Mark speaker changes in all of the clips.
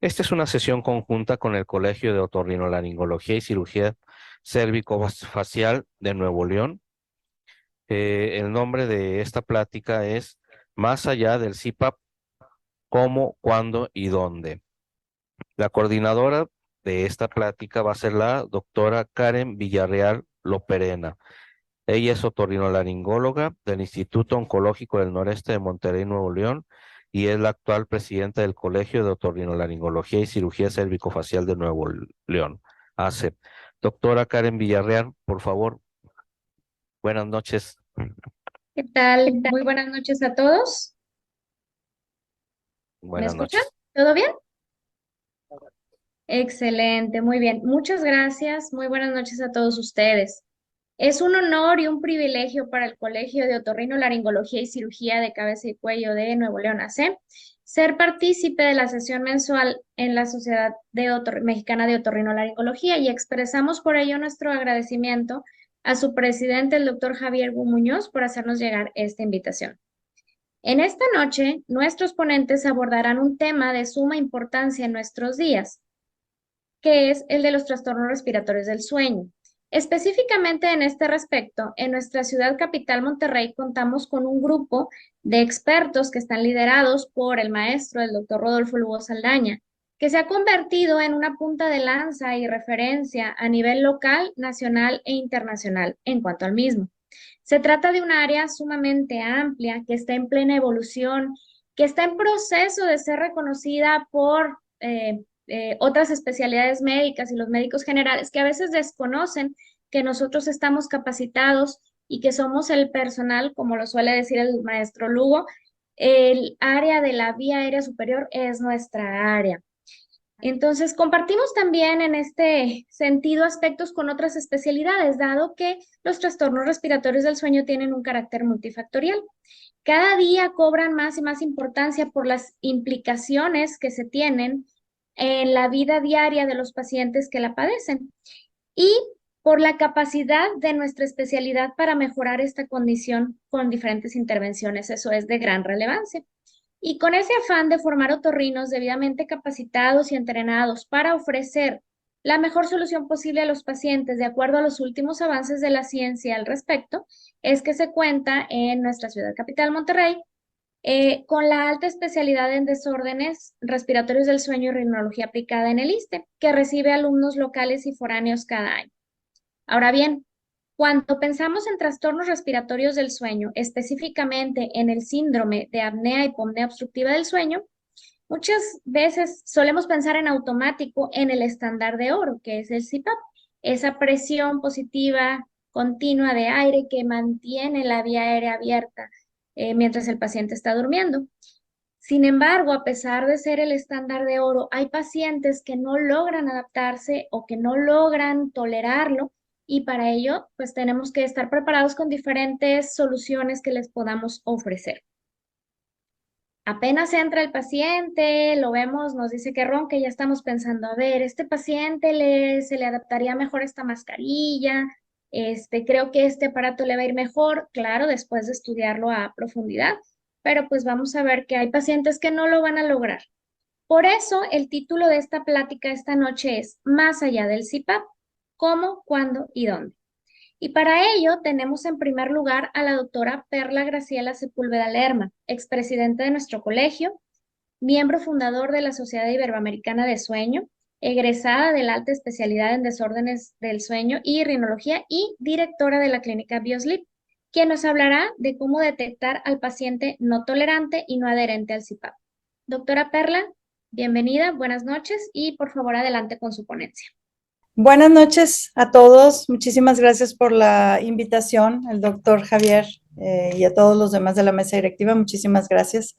Speaker 1: Esta es una sesión conjunta con el Colegio de Otorrinolaringología y Cirugía Cérvico-Facial de Nuevo León. El nombre de esta plática es Más allá del CPAP, cómo, cuándo y dónde. La coordinadora de esta plática va a ser la doctora Karen Villarreal Loperena. Ella es otorrinolaringóloga del Instituto Oncológico del Noreste de Monterrey, Nuevo León, y es la actual presidenta del Colegio de Otorrinolaringología y Cirugía Cérvico-Facial de Nuevo León, ACE. Doctora Karen Villarreal, por favor, buenas noches.
Speaker 2: ¿Qué tal? Muy buenas noches a todos. ¿Me
Speaker 1: Buenas
Speaker 2: escuchan?
Speaker 1: noches.
Speaker 2: ¿Todo bien? Excelente, muy bien. Muchas gracias. Muy buenas noches a todos ustedes. Es un honor y un privilegio para el Colegio de Otorrinolaringología y Cirugía de Cabeza y Cuello de Nuevo León AC ser partícipe de la sesión mensual en la Sociedad Mexicana de Otorrinolaringología y expresamos por ello nuestro agradecimiento a su presidente, el doctor Javier Bu Muñoz, por hacernos llegar esta invitación. En esta noche, nuestros ponentes abordarán un tema de suma importancia en nuestros días, que es el de los trastornos respiratorios del sueño. Específicamente en este respecto, en nuestra ciudad capital, Monterrey, contamos con un grupo de expertos que están liderados por el maestro, el doctor Rodolfo Lugo Saldaña, que se ha convertido en una punta de lanza y referencia a nivel local, nacional e internacional en cuanto al mismo. Se trata de un área sumamente amplia que está en plena evolución, que está en proceso de ser reconocida por otras especialidades médicas y los médicos generales que a veces desconocen que nosotros estamos capacitados y que somos el personal, como lo suele decir el maestro Lugo, el área de la vía aérea superior es nuestra área. Entonces, compartimos también en este sentido aspectos con otras especialidades, dado que los trastornos respiratorios del sueño tienen un carácter multifactorial. Cada día cobran más y más importancia por las implicaciones que se tienen en la vida diaria de los pacientes que la padecen y por la capacidad de nuestra especialidad para mejorar esta condición con diferentes intervenciones. Eso es de gran relevancia. Y con ese afán de formar otorrinos debidamente capacitados y entrenados para ofrecer la mejor solución posible a los pacientes de acuerdo a los últimos avances de la ciencia al respecto, es que se cuenta en nuestra ciudad capital, Monterrey, con la alta especialidad en desórdenes respiratorios del sueño y ritmología aplicada en el ISSSTE, que recibe alumnos locales y foráneos cada año. Ahora bien, cuando pensamos en trastornos respiratorios del sueño, específicamente en el síndrome de apnea hipopnea obstructiva del sueño, muchas veces solemos pensar en automático en el estándar de oro, que es el CPAP, esa presión positiva continua de aire que mantiene la vía aérea abierta mientras el paciente está durmiendo. Sin embargo, a pesar de ser el estándar de oro, hay pacientes que no logran adaptarse o que no logran tolerarlo y para ello, pues tenemos que estar preparados con diferentes soluciones que les podamos ofrecer. Apenas entra el paciente, lo vemos, nos dice que ronca, y ya estamos pensando, a ver, este paciente se le adaptaría mejor esta mascarilla, creo que este aparato le va a ir mejor, claro, después de estudiarlo a profundidad, pero pues vamos a ver que hay pacientes que no lo van a lograr. Por eso el título de esta plática esta noche es Más allá del CPAP, cómo, cuándo y dónde. Y para ello tenemos en primer lugar a la doctora Perla Graciela Sepúlveda Lerma, expresidenta de nuestro colegio, miembro fundador de la Sociedad Iberoamericana de Sueño, egresada de la alta especialidad en desórdenes del sueño y rinología y directora de la clínica BioSleep, quien nos hablará de cómo detectar al paciente no tolerante y no adherente al CPAP. Doctora Perla, bienvenida, buenas noches y por favor adelante con su ponencia.
Speaker 3: Buenas noches a todos. Muchísimas gracias por la invitación, el doctor Javier y a todos los demás de la mesa directiva. Muchísimas gracias.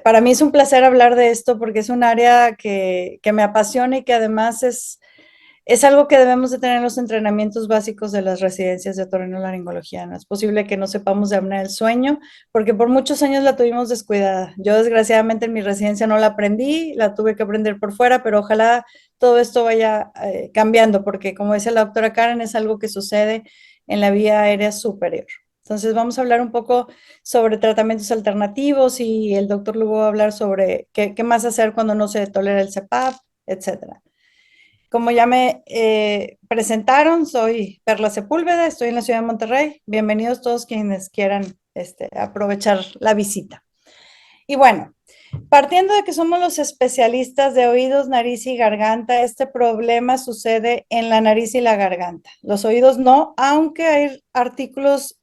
Speaker 3: Para mí es un placer hablar de esto porque es un área que me apasiona y que además es algo que debemos de tener en los entrenamientos básicos de las residencias de otorrinolaringología. No es posible que no sepamos de apnea del sueño, porque por muchos años la tuvimos descuidada. Yo desgraciadamente en mi residencia no la aprendí, la tuve que aprender por fuera, pero ojalá todo esto vaya cambiando, porque como dice la doctora Karen, es algo que sucede en la vía aérea superior. Entonces vamos a hablar un poco sobre tratamientos alternativos y el doctor luego va a hablar sobre qué más hacer cuando no se tolera el CPAP, etcétera. Como ya me presentaron, soy Perla Sepúlveda, estoy en la ciudad de Monterrey. Bienvenidos todos quienes quieran aprovechar la visita. Y bueno, partiendo de que somos los especialistas de oídos, nariz y garganta, este problema sucede en la nariz y la garganta. Los oídos no, aunque hay artículos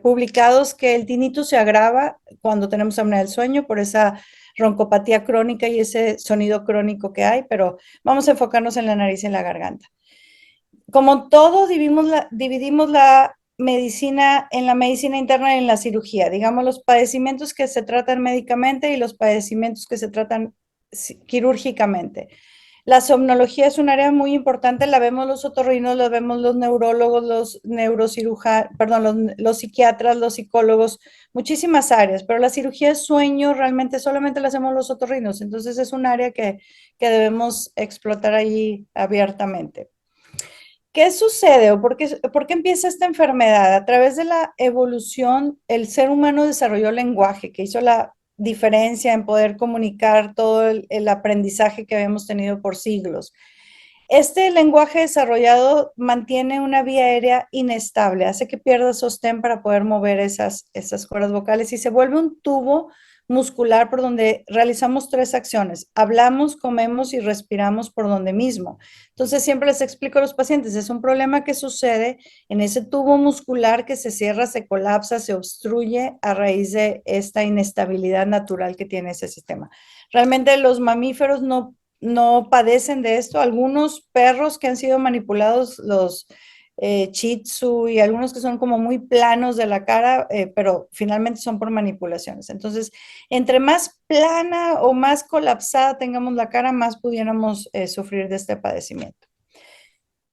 Speaker 3: publicados que el tinnitus se agrava cuando tenemos apnea del sueño por esa roncopatía crónica y ese sonido crónico que hay, pero vamos a enfocarnos en la nariz y en la garganta. Como todo, dividimos la medicina en la medicina interna y en la cirugía. Digamos, los padecimientos que se tratan médicamente y los padecimientos que se tratan quirúrgicamente. La somnología es un área muy importante, la vemos los otorrinos, la vemos los neurólogos, los neurocirujanos, perdón, los psiquiatras, los psicólogos, muchísimas áreas, pero la cirugía de sueño realmente solamente la hacemos los otorrinos, entonces es un área que debemos explotar ahí abiertamente. ¿Qué sucede o por qué empieza esta enfermedad? A través de la evolución, el ser humano desarrolló lenguaje, que hizo la diferencia en poder comunicar todo el aprendizaje que habíamos tenido por siglos. Este lenguaje desarrollado mantiene una vía aérea inestable, hace que pierda sostén para poder mover esas cuerdas vocales y se vuelve un tubo muscular por donde realizamos tres acciones. Hablamos, comemos y respiramos por donde mismo. Entonces siempre les explico a los pacientes, es un problema que sucede en ese tubo muscular que se cierra, se colapsa, se obstruye a raíz de esta inestabilidad natural que tiene ese sistema. Realmente los mamíferos no padecen de esto. Algunos perros que han sido manipulados, los Shih Tzu y algunos que son como muy planos de la cara, pero finalmente son por manipulaciones. Entonces, entre más plana o más colapsada tengamos la cara, más pudiéramos sufrir de este padecimiento.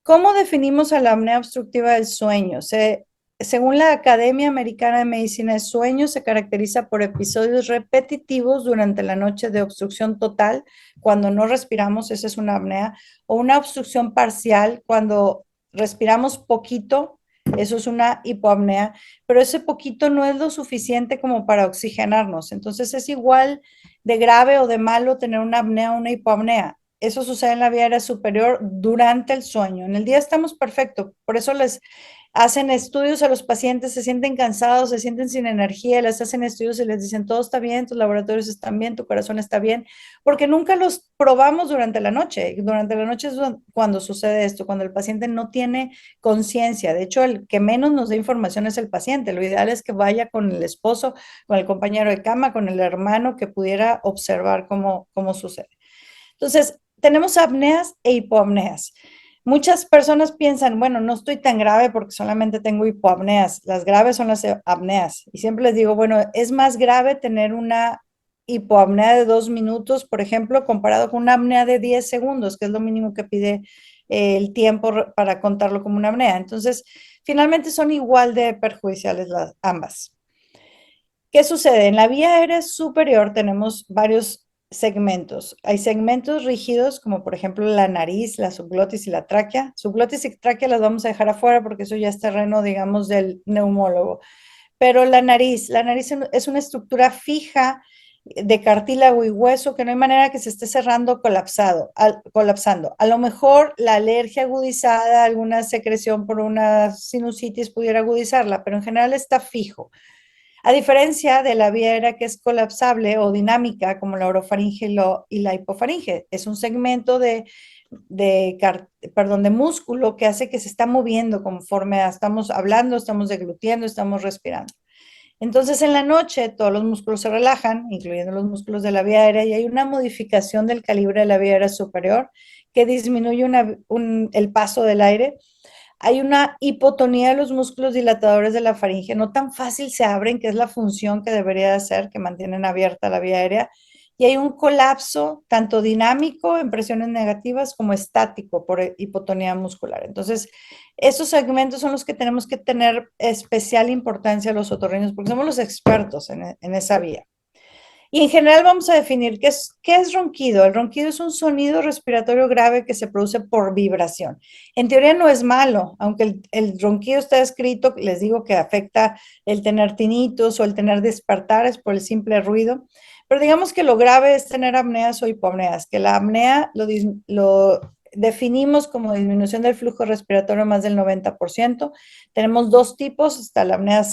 Speaker 3: ¿Cómo definimos a la apnea obstructiva del sueño? Según la Academia Americana de Medicina de Sueño, se caracteriza por episodios repetitivos durante la noche de obstrucción total, cuando no respiramos, esa es una apnea, o una obstrucción parcial, cuando respiramos poquito, eso es una hipoapnea, pero ese poquito no es lo suficiente como para oxigenarnos. Entonces es igual de grave o de malo tener una apnea o una hipoapnea. Eso sucede en la vía aérea superior durante el sueño. En el día estamos perfectos, por eso les hacen estudios a los pacientes, se sienten cansados, se sienten sin energía, les hacen estudios y les dicen todo está bien, tus laboratorios están bien, tu corazón está bien, porque nunca los probamos durante la noche. Durante la noche es cuando sucede esto, cuando el paciente no tiene conciencia. De hecho, el que menos nos da información es el paciente. Lo ideal es que vaya con el esposo, con el compañero de cama, con el hermano que pudiera observar cómo sucede. Entonces, tenemos apneas e hipoapneas. Muchas personas piensan, bueno, no estoy tan grave porque solamente tengo hipoapneas. Las graves son las apneas. Y siempre les digo, bueno, es más grave tener una hipoapnea de 2 minutos, por ejemplo, comparado con una apnea de 10 segundos, que es lo mínimo que pide el tiempo para contarlo como una apnea. Entonces, finalmente son igual de perjudiciales ambas. ¿Qué sucede? En la vía aérea superior tenemos varios segmentos. Hay segmentos rígidos, como por ejemplo la nariz, la subglotis y la tráquea. Subglotis y tráquea las vamos a dejar afuera porque eso ya es terreno, digamos, del neumólogo. Pero la nariz es una estructura fija de cartílago y hueso que no hay manera que se esté cerrando colapsando. A lo mejor la alergia agudizada, alguna secreción por una sinusitis pudiera agudizarla, pero en general está fijo. A diferencia de la vía aérea que es colapsable o dinámica, como la orofaringe y la hipofaringe, es un segmento de músculo que hace que se está moviendo conforme estamos hablando, estamos deglutiendo, estamos respirando. Entonces, en la noche todos los músculos se relajan, incluyendo los músculos de la vía aérea, y hay una modificación del calibre de la vía aérea superior que disminuye el paso del aire. Hay una hipotonía de los músculos dilatadores de la faringe, no tan fácil se abren, que es la función que debería de hacer, que mantienen abierta la vía aérea, y hay un colapso tanto dinámico en presiones negativas como estático por hipotonía muscular. Entonces, esos segmentos son los que tenemos que tener especial importancia los otorrinos, porque somos los expertos en esa vía. Y en general vamos a definir qué es ronquido. El ronquido es un sonido respiratorio grave que se produce por vibración. En teoría no es malo, aunque el ronquido está escrito, les digo que afecta el tener tinitos o el tener despertares por el simple ruido. Pero digamos que lo grave es tener apneas o hipopneas, que la apnea lo definimos como disminución del flujo respiratorio más del 90%. Tenemos dos tipos, está la apnea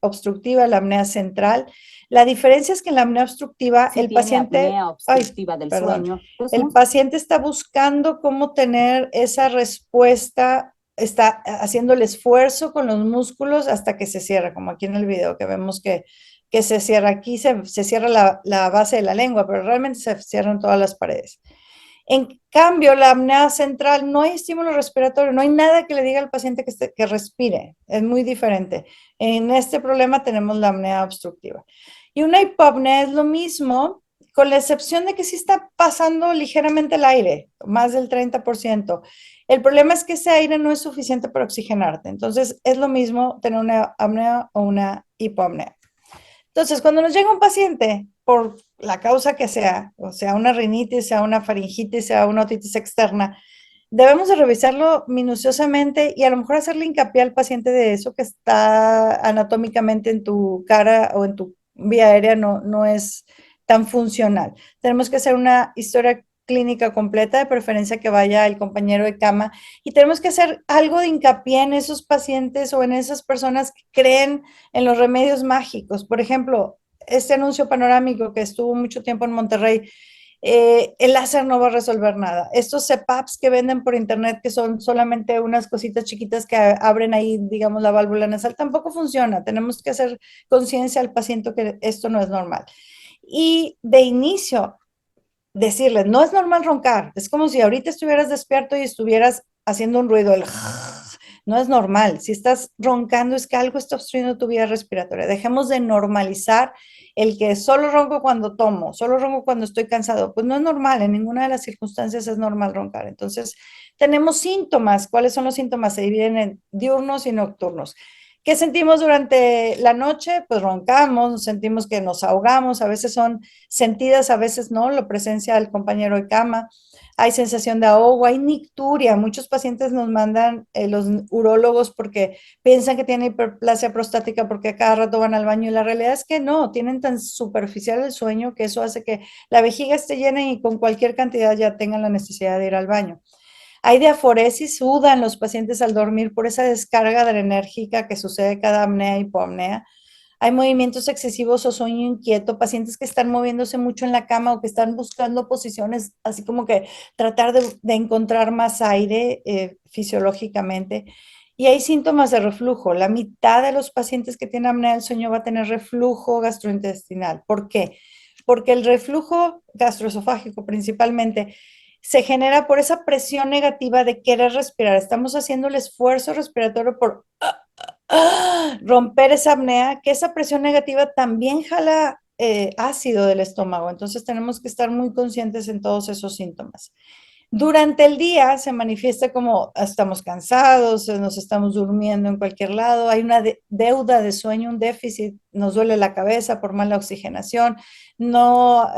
Speaker 3: obstructiva, la apnea central. La diferencia es que en la apnea obstructiva
Speaker 4: Si
Speaker 3: el
Speaker 4: tiene
Speaker 3: paciente,
Speaker 4: apnea obstructiva del
Speaker 3: perdón,
Speaker 4: sueño,
Speaker 3: el paciente está buscando cómo tener esa respuesta, está haciendo el esfuerzo con los músculos hasta que se cierra, como aquí en el video que vemos que se cierra aquí, se cierra la base de la lengua, pero realmente se cierran todas las paredes. En cambio, la apnea central no hay estímulo respiratorio, no hay nada que le diga al paciente que respire, es muy diferente. En este problema tenemos la apnea obstructiva. Y una hipopnea es lo mismo, con la excepción de que sí está pasando ligeramente el aire, más del 30%. El problema es que ese aire no es suficiente para oxigenarte, entonces es lo mismo tener una apnea o una hipopnea. Entonces, cuando nos llega un paciente, por la causa que sea, o sea una rinitis, sea una faringitis, sea una otitis externa, debemos de revisarlo minuciosamente y a lo mejor hacerle hincapié al paciente de eso que está anatómicamente en tu cara o en tu vía aérea no es tan funcional. Tenemos que hacer una historia clínica completa, de preferencia que vaya el compañero de cama, y tenemos que hacer algo de hincapié en esos pacientes o en esas personas que creen en los remedios mágicos. Por ejemplo, este anuncio panorámico que estuvo mucho tiempo en Monterrey, el láser no va a resolver nada. Estos CPAPs que venden por internet, que son solamente unas cositas chiquitas que abren ahí, digamos, la válvula nasal, tampoco funciona. Tenemos que hacer conciencia al paciente que esto no es normal. Y de inicio, decirles, no es normal roncar. Es como si ahorita estuvieras despierto y estuvieras haciendo un ruido. No es normal. Si estás roncando es que algo está obstruyendo tu vía respiratoria. Dejemos de normalizar el que solo ronco cuando tomo, solo ronco cuando estoy cansado. Pues no es normal, en ninguna de las circunstancias es normal roncar. Entonces, tenemos síntomas. ¿Cuáles son los síntomas? Se dividen en diurnos y nocturnos. ¿Qué sentimos durante la noche? Pues roncamos, sentimos que nos ahogamos, a veces son sentidas, a veces no, la presencia del compañero de cama, hay sensación de ahogo, hay nicturia, muchos pacientes nos mandan los urólogos porque piensan que tienen hiperplasia prostática porque a cada rato van al baño y la realidad es que no, tienen tan superficial el sueño que eso hace que la vejiga esté llena y con cualquier cantidad ya tengan la necesidad de ir al baño. Hay diaforesis, sudan los pacientes al dormir por esa descarga adrenérgica que sucede cada apnea y hipopnea. Hay movimientos excesivos o sueño inquieto, pacientes que están moviéndose mucho en la cama o que están buscando posiciones, así como que tratar de encontrar más aire fisiológicamente. Y hay síntomas de reflujo. La mitad de los pacientes que tienen apnea del sueño va a tener reflujo gastrointestinal. ¿Por qué? Porque el reflujo gastroesofágico principalmente se genera por esa presión negativa de querer respirar. Estamos haciendo el esfuerzo respiratorio por romper esa apnea, que esa presión negativa también jala ácido del estómago. Entonces tenemos que estar muy conscientes en todos esos síntomas. Durante el día se manifiesta como estamos cansados, nos estamos durmiendo en cualquier lado, hay una deuda de sueño, un déficit, nos duele la cabeza por mala oxigenación, no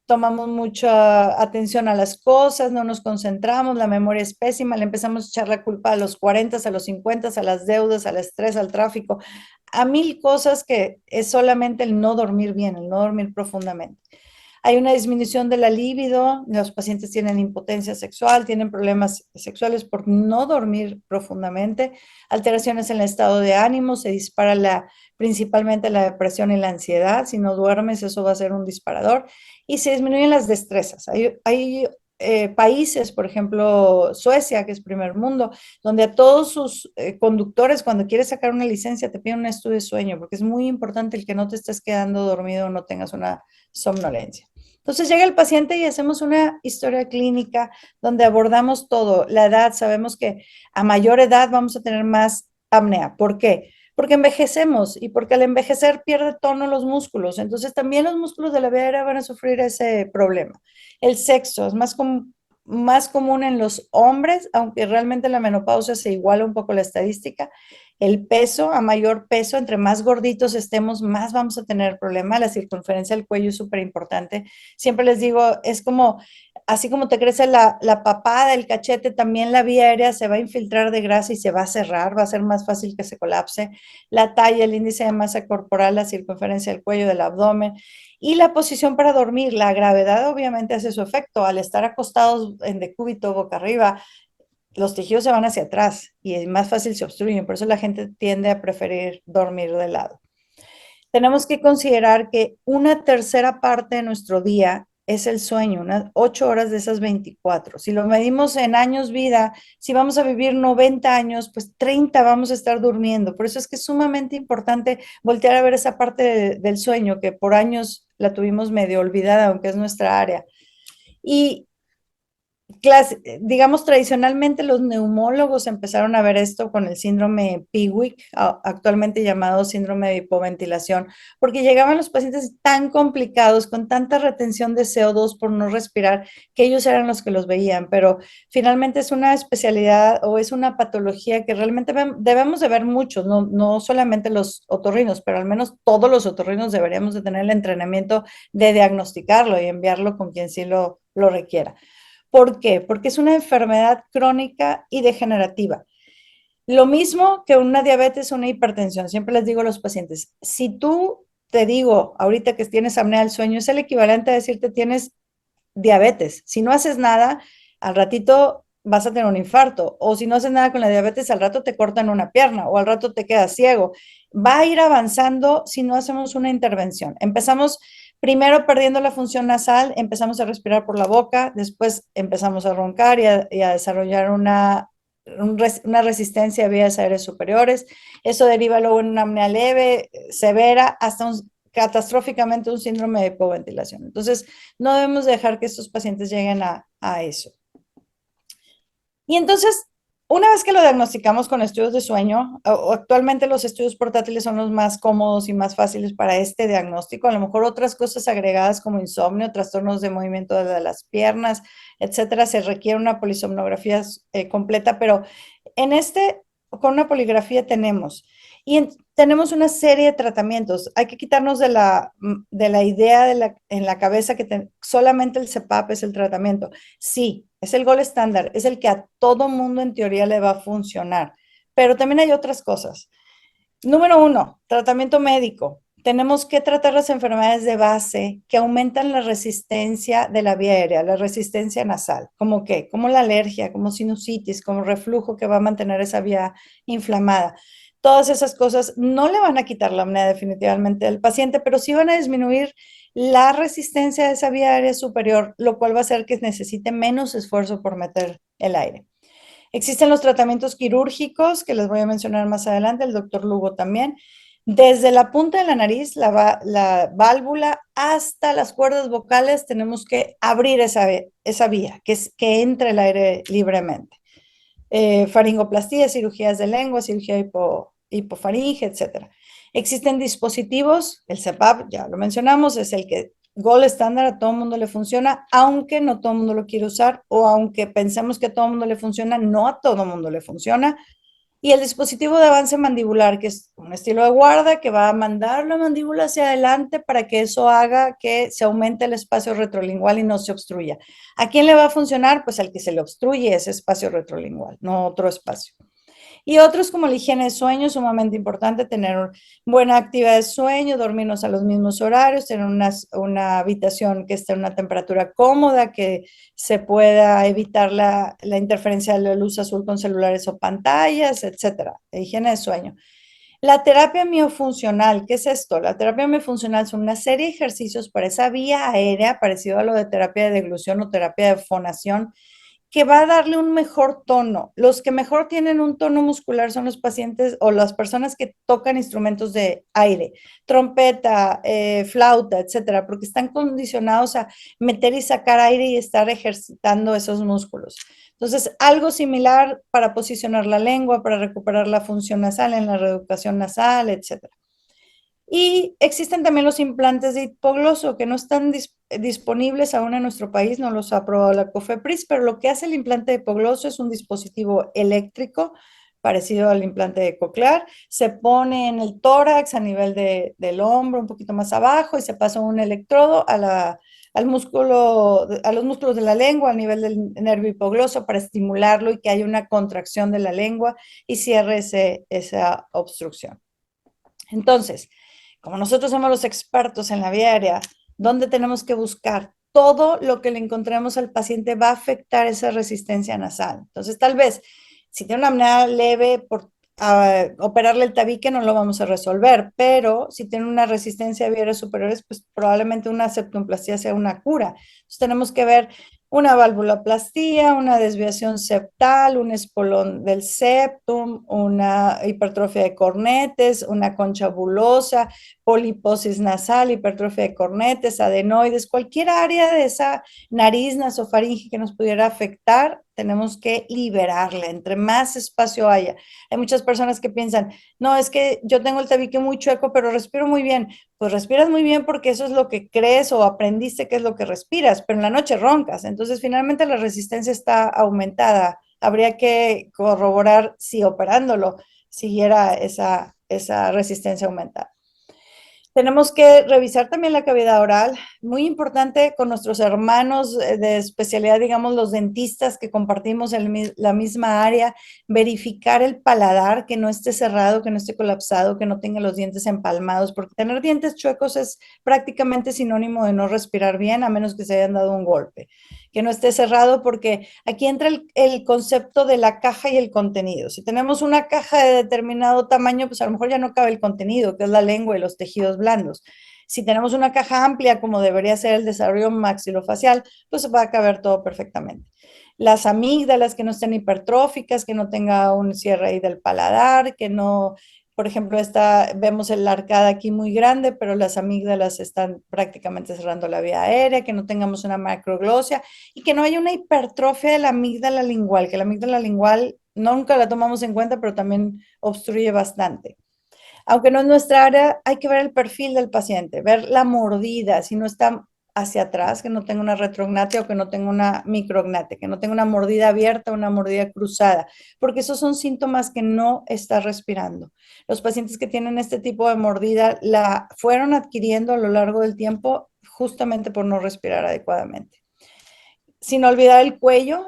Speaker 3: tomamos mucha atención a las cosas, no nos concentramos, la memoria es pésima, le empezamos a echar la culpa a los 40, a los 50, a las deudas, al estrés, al tráfico, a mil cosas que es solamente el no dormir bien, el no dormir profundamente. Hay una disminución de la libido, los pacientes tienen impotencia sexual, tienen problemas sexuales por no dormir profundamente, alteraciones en el estado de ánimo, se dispara principalmente la depresión y la ansiedad. Si no duermes, eso va a ser un disparador y se disminuyen las destrezas. Hay países, por ejemplo, Suecia, que es primer mundo, donde a todos sus conductores, cuando quieres sacar una licencia, te piden un estudio de sueño, porque es muy importante el que no te estés quedando dormido o no tengas una somnolencia. Entonces llega el paciente y hacemos una historia clínica donde abordamos todo. La edad, sabemos que a mayor edad vamos a tener más apnea. ¿Por qué? Porque envejecemos y porque al envejecer pierde tono los músculos. Entonces también los músculos de la vía aérea van a sufrir ese problema. El sexo es más común en los hombres, aunque realmente en la menopausia se iguala un poco la estadística. El peso, a mayor peso, entre más gorditos estemos, más vamos a tener problema. La circunferencia del cuello es súper importante. Siempre les digo, es como, así como te crece la papada, el cachete, también la vía aérea se va a infiltrar de grasa y se va a cerrar, va a ser más fácil que se colapse. La talla, el índice de masa corporal, la circunferencia del cuello, del abdomen y la posición para dormir. La gravedad obviamente hace su efecto. Al estar acostados en decúbito, boca arriba, los tejidos se van hacia atrás y es más fácil se obstruyen. Por eso la gente tiende a preferir dormir de lado. Tenemos que considerar que una tercera parte de nuestro día es el sueño, unas 8 horas de esas 24. Si lo medimos en años vida, si vamos a vivir 90 años, pues 30 vamos a estar durmiendo. Por eso es que es sumamente importante voltear a ver esa parte del sueño que por años la tuvimos medio olvidada, aunque es nuestra área. Y digamos, tradicionalmente los neumólogos empezaron a ver esto con el síndrome Piwik, actualmente llamado síndrome de hipoventilación, porque llegaban los pacientes tan complicados, con tanta retención de CO2 por no respirar, que ellos eran los que los veían, pero finalmente es una especialidad o es una patología que realmente debemos de ver muchos, no solamente los otorrinos, pero al menos todos los otorrinos deberíamos de tener el entrenamiento de diagnosticarlo y enviarlo con quien sí lo requiera. ¿Por qué? Porque es una enfermedad crónica y degenerativa. Lo mismo que una diabetes o una hipertensión. Siempre les digo a los pacientes, si tú te digo ahorita que tienes apnea del sueño, es el equivalente a decirte tienes diabetes. Si no haces nada, al ratito vas a tener un infarto. O si no haces nada con la diabetes, al rato te cortan una pierna o al rato te quedas ciego. Va a ir avanzando si no hacemos una intervención. Empezamos primero perdiendo la función nasal, empezamos a respirar por la boca, después empezamos a roncar y a desarrollar una resistencia a vías aéreas superiores. Eso deriva luego en una apnea leve, severa, hasta catastróficamente un síndrome de hipoventilación. Entonces, no debemos dejar que estos pacientes lleguen a eso. Y entonces, una vez que lo diagnosticamos con estudios de sueño, actualmente los estudios portátiles son los más cómodos y más fáciles para este diagnóstico. A lo mejor otras cosas agregadas como insomnio, trastornos de movimiento de las piernas, etcétera, se requiere una polisomnografía completa, pero con una poligrafía tenemos. Tenemos una serie de tratamientos. Hay que quitarnos de la idea en la cabeza que solamente el CPAP es el tratamiento. Sí, es el gold estándar, es el que a todo mundo en teoría le va a funcionar, pero también hay otras cosas. Número 1, tratamiento médico. Tenemos que tratar las enfermedades de base que aumentan la resistencia de la vía aérea, la resistencia nasal, como qué, como la alergia, como sinusitis, como reflujo que va a mantener esa vía inflamada. Todas esas cosas no le van a quitar la apnea definitivamente al paciente, pero sí van a disminuir la resistencia de esa vía aérea superior, lo cual va a hacer que necesite menos esfuerzo por meter el aire. Existen los tratamientos quirúrgicos, que les voy a mencionar más adelante, el doctor Lugo también. Desde la punta de la nariz, la válvula, hasta las cuerdas vocales, tenemos que abrir esa vía, que entre el aire libremente. Faringoplastia, cirugías de lengua, cirugía hipofaringe, etc. Existen dispositivos, el CPAP, ya lo mencionamos, es el que gold estándar, a todo el mundo le funciona, aunque no todo el mundo lo quiere usar o aunque pensemos que a todo el mundo le funciona, no a todo el mundo le funciona. Y el dispositivo de avance mandibular, que es un estilo de guarda que va a mandar la mandíbula hacia adelante para que eso haga que se aumente el espacio retrolingual y no se obstruya. ¿A quién le va a funcionar? Pues al que se le obstruye ese espacio retrolingual, no otro espacio. Y otros como la higiene de sueño, sumamente importante, tener buena actividad de sueño, dormirnos a los mismos horarios, tener una habitación que esté en una temperatura cómoda, que se pueda evitar la interferencia de la luz azul con celulares o pantallas, etcétera. Higiene de sueño. La terapia miofuncional, ¿qué es esto? La terapia miofuncional son una serie de ejercicios para esa vía aérea, parecido a lo de terapia de deglución o terapia de fonación, que va a darle un mejor tono. Los que mejor tienen un tono muscular son los pacientes o las personas que tocan instrumentos de aire, trompeta, flauta, etcétera, porque están condicionados a meter y sacar aire y estar ejercitando esos músculos. Entonces, algo similar para posicionar la lengua, para recuperar la función nasal en la reeducación nasal, etcétera. Y existen también los implantes de hipogloso que no están disponibles aún en nuestro país, no los ha aprobado la COFEPRIS, pero lo que hace el implante de hipogloso es un dispositivo eléctrico parecido al implante coclear, se pone en el tórax a nivel del hombro, un poquito más abajo, y se pasa un electrodo al músculo, a los músculos de la lengua, a nivel del nervio hipogloso, para estimularlo y que haya una contracción de la lengua y cierre esa obstrucción. Entonces, como nosotros somos los expertos en la vía aérea, ¿dónde tenemos que buscar? Todo lo que le encontremos al paciente va a afectar esa resistencia nasal. Entonces, tal vez, si tiene una apnea leve, por operarle el tabique no lo vamos a resolver, pero si tiene una resistencia a vías superiores, pues probablemente una septoplastía sea una cura. Entonces, tenemos que ver una valvuloplastía, una desviación septal, un espolón del septum, una hipertrofia de cornetes, una concha bulosa, poliposis nasal, hipertrofia de cornetes, adenoides, cualquier área de esa nariz nasofaringe que nos pudiera afectar, tenemos que liberarla, entre más espacio haya. Hay muchas personas que piensan, no, es que yo tengo el tabique muy chueco, pero respiro muy bien. Pues respiras muy bien porque eso es lo que crees o aprendiste que es lo que respiras, pero en la noche roncas. Entonces, finalmente la resistencia está aumentada. Habría que corroborar si operándolo siguiera esa resistencia aumentada. Tenemos que revisar también la cavidad oral, muy importante con nuestros hermanos de especialidad, digamos, los dentistas que compartimos la misma área, verificar el paladar, que no esté cerrado, que no esté colapsado, que no tenga los dientes empalmados, porque tener dientes chuecos es prácticamente sinónimo de no respirar bien, a menos que se hayan dado un golpe. Que no esté cerrado, porque aquí entra el concepto de la caja y el contenido. Si tenemos una caja de determinado tamaño, pues a lo mejor ya no cabe el contenido, que es la lengua y los tejidos blandos. Si tenemos una caja amplia, como debería ser el desarrollo maxilofacial, pues va a caber todo perfectamente. Las amígdalas que no estén hipertróficas, que no tenga un cierre ahí del paladar, que no, por ejemplo, vemos la arcada aquí muy grande, pero las amígdalas están prácticamente cerrando la vía aérea, que no tengamos una macroglosia y que no haya una hipertrofia de la amígdala lingual, que la amígdala lingual nunca la tomamos en cuenta, pero también obstruye bastante. Aunque no es nuestra área, hay que ver el perfil del paciente, ver la mordida, si no está hacia atrás, que no tenga una retrognatia o que no tenga una micrognatia, que no tenga una mordida abierta o una mordida cruzada, porque esos son síntomas que no está respirando. Los pacientes que tienen este tipo de mordida la fueron adquiriendo a lo largo del tiempo justamente por no respirar adecuadamente. Sin olvidar el cuello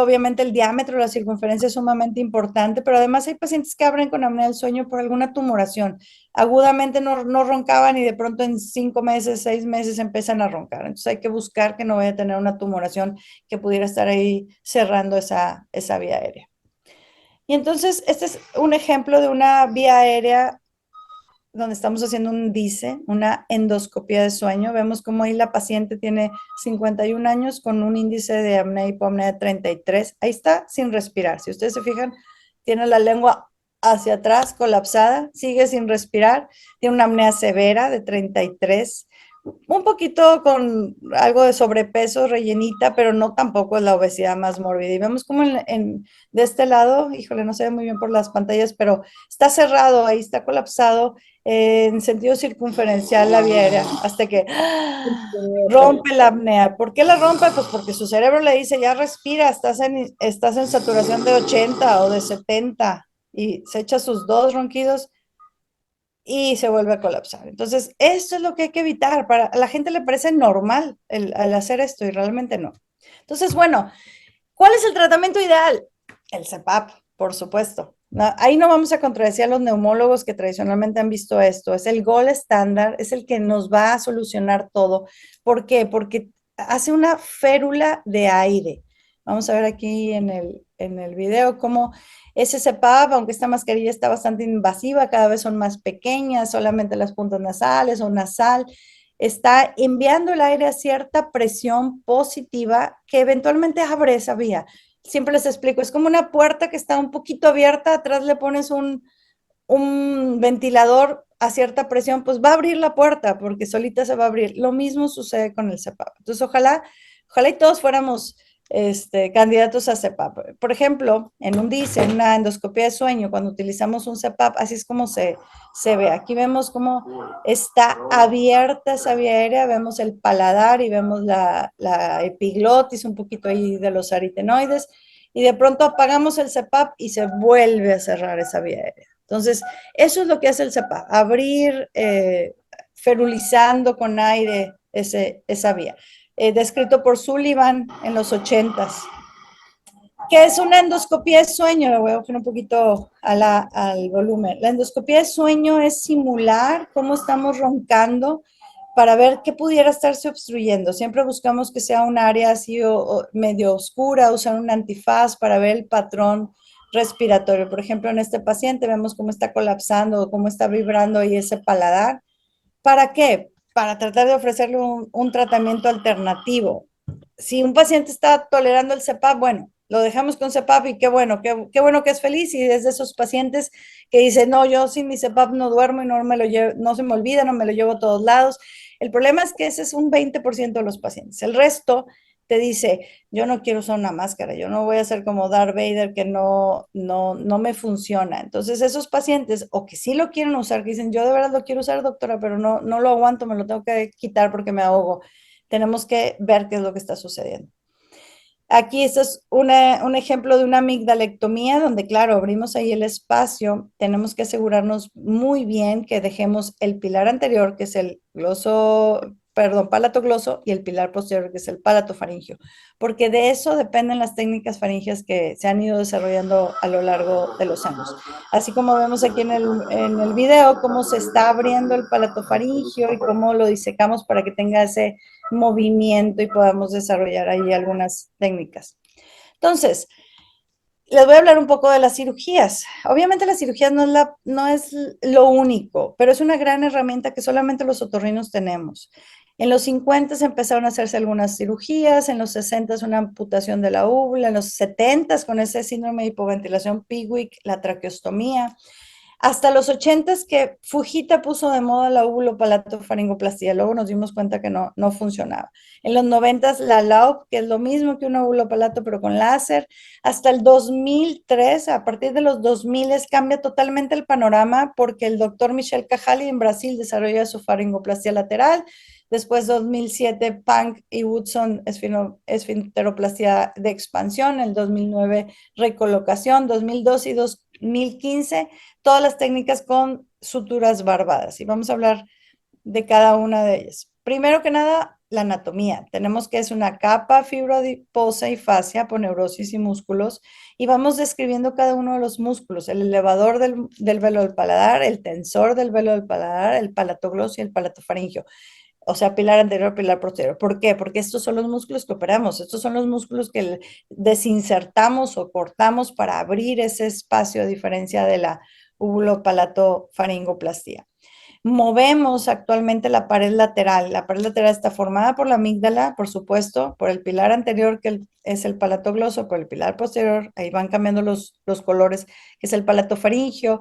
Speaker 3: obviamente el diámetro, la circunferencia es sumamente importante, pero además hay pacientes que abren con apnea del sueño por alguna tumoración. Agudamente no roncaban y de pronto en 5 meses, 6 meses empiezan a roncar. Entonces hay que buscar que no vaya a tener una tumoración que pudiera estar ahí cerrando esa vía aérea. Y entonces este es un ejemplo de una vía aérea donde estamos haciendo un DISE, una endoscopía de sueño. Vemos cómo ahí la paciente tiene 51 años con un índice de apnea y hipopnea de 33. Ahí está sin respirar. Si ustedes se fijan, tiene la lengua hacia atrás, colapsada, sigue sin respirar, tiene una apnea severa de 33, un poquito con algo de sobrepeso, rellenita, pero no tampoco es la obesidad más mórbida. Y vemos como de este lado, híjole, no se ve muy bien por las pantallas, pero está cerrado, ahí está colapsado en sentido circunferencial la vía aérea, hasta que rompe la apnea. ¿Por qué la rompe? Pues porque su cerebro le dice, ya respira, estás en saturación de 80 o de 70 y se echa sus 2 ronquidos y se vuelve a colapsar. Entonces, esto es lo que hay que evitar. A la gente le parece normal el hacer esto y realmente no. Entonces, bueno, ¿cuál es el tratamiento ideal? El CPAP, por supuesto. No, ahí no vamos a contradecir a los neumólogos que tradicionalmente han visto esto. Es el gold estándar, es el que nos va a solucionar todo. ¿Por qué? Porque hace una férula de aire. Vamos a ver aquí en el video cómo ese CPAP, aunque esta mascarilla está bastante invasiva, cada vez son más pequeñas, solamente las puntas nasales o nasal, está enviando el aire a cierta presión positiva que eventualmente abre esa vía. Siempre les explico, es como una puerta que está un poquito abierta, atrás le pones un ventilador a cierta presión, pues va a abrir la puerta porque solita se va a abrir. Lo mismo sucede con el CPAP. Entonces, ojalá y todos fuéramos candidatos a CPAP. Por ejemplo, en un DISE, en una endoscopía de sueño, cuando utilizamos un CPAP, así es como se ve. Aquí vemos cómo está abierta esa vía aérea, vemos el paladar y vemos la epiglotis, un poquito ahí de los aritenoides, y de pronto apagamos el CPAP y se vuelve a cerrar esa vía aérea. Entonces, eso es lo que hace el CPAP, abrir, ferulizando con aire esa vía. Descrito por Sullivan en los 80s. ¿Qué es una endoscopía de sueño? Le voy a bajar un poquito al volumen. La endoscopía de sueño es simular cómo estamos roncando para ver qué pudiera estarse obstruyendo. Siempre buscamos que sea un área así o medio oscura, usar un antifaz para ver el patrón respiratorio. Por ejemplo, en este paciente vemos cómo está colapsando o cómo está vibrando ahí ese paladar. ¿Para qué? Para tratar de ofrecerle un tratamiento alternativo. Si un paciente está tolerando el CPAP, bueno, lo dejamos con CPAP y qué bueno que es feliz y es de esos pacientes que dicen, no, yo sin mi CPAP no duermo y no, me lo llevo, no se me olvida, no me lo llevo a todos lados. El problema es que ese es un 20% de los pacientes. El resto te dice, yo no quiero usar una máscara, yo no voy a ser como Darth Vader que no me funciona. Entonces esos pacientes o que sí lo quieren usar, que dicen, yo de verdad lo quiero usar, doctora, pero no lo aguanto, me lo tengo que quitar porque me ahogo. Tenemos que ver qué es lo que está sucediendo. Aquí esto es un ejemplo de una amigdalectomía donde, claro, abrimos ahí el espacio. Tenemos que asegurarnos muy bien que dejemos el pilar anterior, que es el palatogloso, y el pilar posterior, que es el palatofaringio, porque de eso dependen las técnicas faringias que se han ido desarrollando a lo largo de los años. Así como vemos aquí en el video, cómo se está abriendo el palatofaringio y cómo lo disecamos para que tenga ese movimiento y podamos desarrollar ahí algunas técnicas. Entonces, les voy a hablar un poco de las cirugías. Obviamente la cirugía no es lo único, pero es una gran herramienta que solamente los otorrinos tenemos. En los 50 empezaron a hacerse algunas cirugías, en los 60 una amputación de la úvula, en los 70 con ese síndrome de hipoventilación Piwik, la traqueostomía. Hasta los 80s que Fujita puso de moda la óvulo-palato-faringoplastia, luego nos dimos cuenta que no funcionaba. En los 90s la LAUP, que es lo mismo que un óvulo-palato pero con láser. Hasta el 2003, a partir de los 2000 cambia totalmente el panorama porque el doctor Michel Cajali en Brasil desarrolla su faringoplastia lateral. Después 2007 Punk y Woodson esfinteroplastia de expansión, en el 2009 recolocación, 2002 y 2015 todas las técnicas con suturas barbadas y vamos a hablar de cada una de ellas. Primero que nada, la anatomía. Tenemos que es una capa fibroadiposa y fascia, aponeurosis y músculos, y vamos describiendo cada uno de los músculos, el elevador del velo del paladar, el tensor del velo del paladar, el palatogloso y el palatofaringio. O sea, pilar anterior, pilar posterior. ¿Por qué? Porque estos son los músculos que operamos, estos son los músculos que desinsertamos o cortamos para abrir ese espacio a diferencia de la úvulo-palato-faringoplastia. Movemos actualmente la pared lateral. La pared lateral está formada por la amígdala, por supuesto, por el pilar anterior, que es el palatogloso, por el pilar posterior, ahí van cambiando los colores, que es el palatofaringio,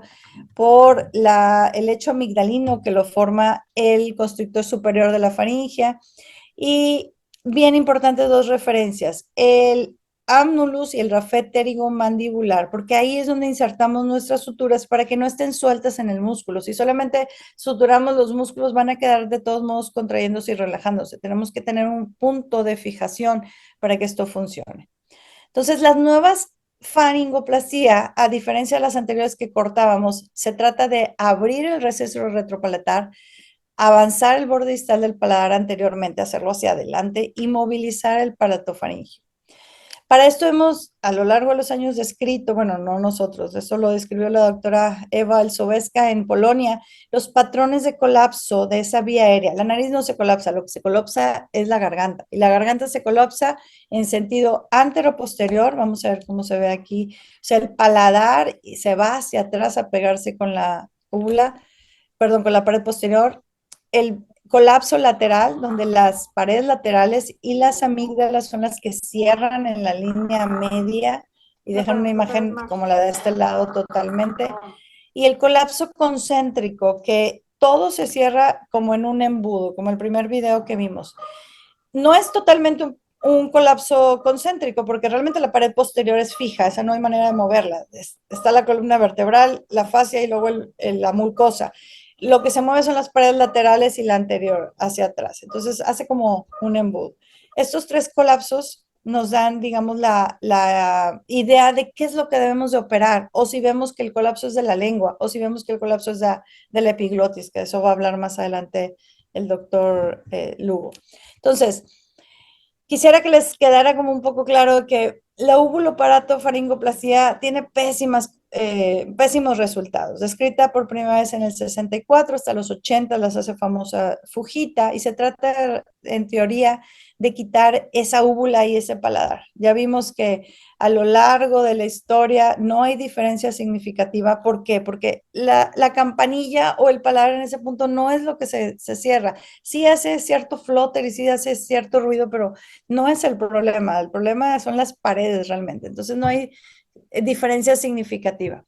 Speaker 3: por el lecho amigdalino, que lo forma el constrictor superior de la faringia. Y bien importante, dos referencias, el annulus y el rafet pterigomandibular, porque ahí es donde insertamos nuestras suturas para que no estén sueltas en el músculo. Si solamente suturamos los músculos, van a quedar de todos modos contrayéndose y relajándose. Tenemos que tener un punto de fijación para que esto funcione. Entonces, las nuevas faringoplastia, a diferencia de las anteriores que cortábamos, se trata de abrir el receso retropalatar, avanzar el borde distal del paladar anteriormente, hacerlo hacia adelante y movilizar el palatofaringio. Para esto hemos, a lo largo de los años, descrito, bueno, no nosotros, eso lo describió la doctora Eva Elsoweska en Polonia, los patrones de colapso de esa vía aérea. La nariz no se colapsa, lo que se colapsa es la garganta, y la garganta se colapsa en sentido antero-posterior, vamos a ver cómo se ve aquí, o sea, el paladar se va hacia atrás a pegarse con la úvula, perdón, con la pared posterior, el colapso lateral, donde las paredes laterales y las amígdalas son las que cierran en la línea media y dejan una imagen como la de este lado totalmente. Y el colapso concéntrico, que todo se cierra como en un embudo, como el primer video que vimos. No es totalmente un colapso concéntrico, porque realmente la pared posterior es fija, esa no hay manera de moverla. Está la columna vertebral, la fascia y luego la mucosa. Lo que se mueve son las paredes laterales y la anterior hacia atrás. Entonces hace como un embudo. Estos tres colapsos nos dan, digamos, la idea de qué es lo que debemos de operar, o si vemos que el colapso es de la lengua, o si vemos que el colapso es de la epiglotis, que eso va a hablar más adelante el doctor Lugo. Entonces, quisiera que les quedara como un poco claro que la faringoplastia tiene pésimos resultados. Descrita por primera vez en el 64, hasta los 80 las hace famosa Fujita, y se trata en teoría de quitar esa úvula y ese paladar. Ya vimos que a lo largo de la historia no hay diferencia significativa. ¿Por qué? Porque la campanilla o el paladar en ese punto no es lo que se cierra. Sí hace cierto flutter y sí hace cierto ruido, pero no es el problema son las paredes realmente. Entonces no hay diferencia significativa.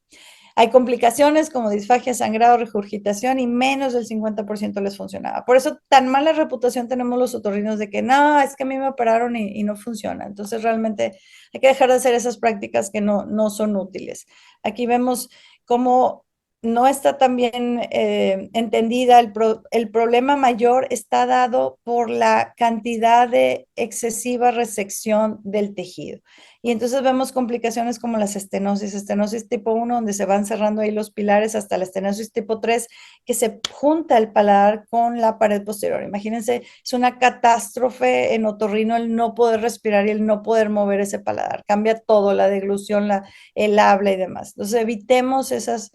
Speaker 3: Hay complicaciones como disfagia, sangrado, regurgitación, y menos del 50% les funcionaba. Por eso tan mala reputación tenemos los otorrinos de que no, es que a mí me operaron y no funciona. Entonces realmente hay que dejar de hacer esas prácticas que no son útiles. Aquí vemos cómo no está tan bien entendida. El problema mayor está dado por la cantidad de excesiva resección del tejido. Y entonces vemos complicaciones como las estenosis tipo 1, donde se van cerrando ahí los pilares, hasta la estenosis tipo 3, que se junta el paladar con la pared posterior. Imagínense, es una catástrofe en otorrino el no poder respirar y el no poder mover ese paladar. Cambia todo, la deglución, el habla y demás. Entonces evitemos esas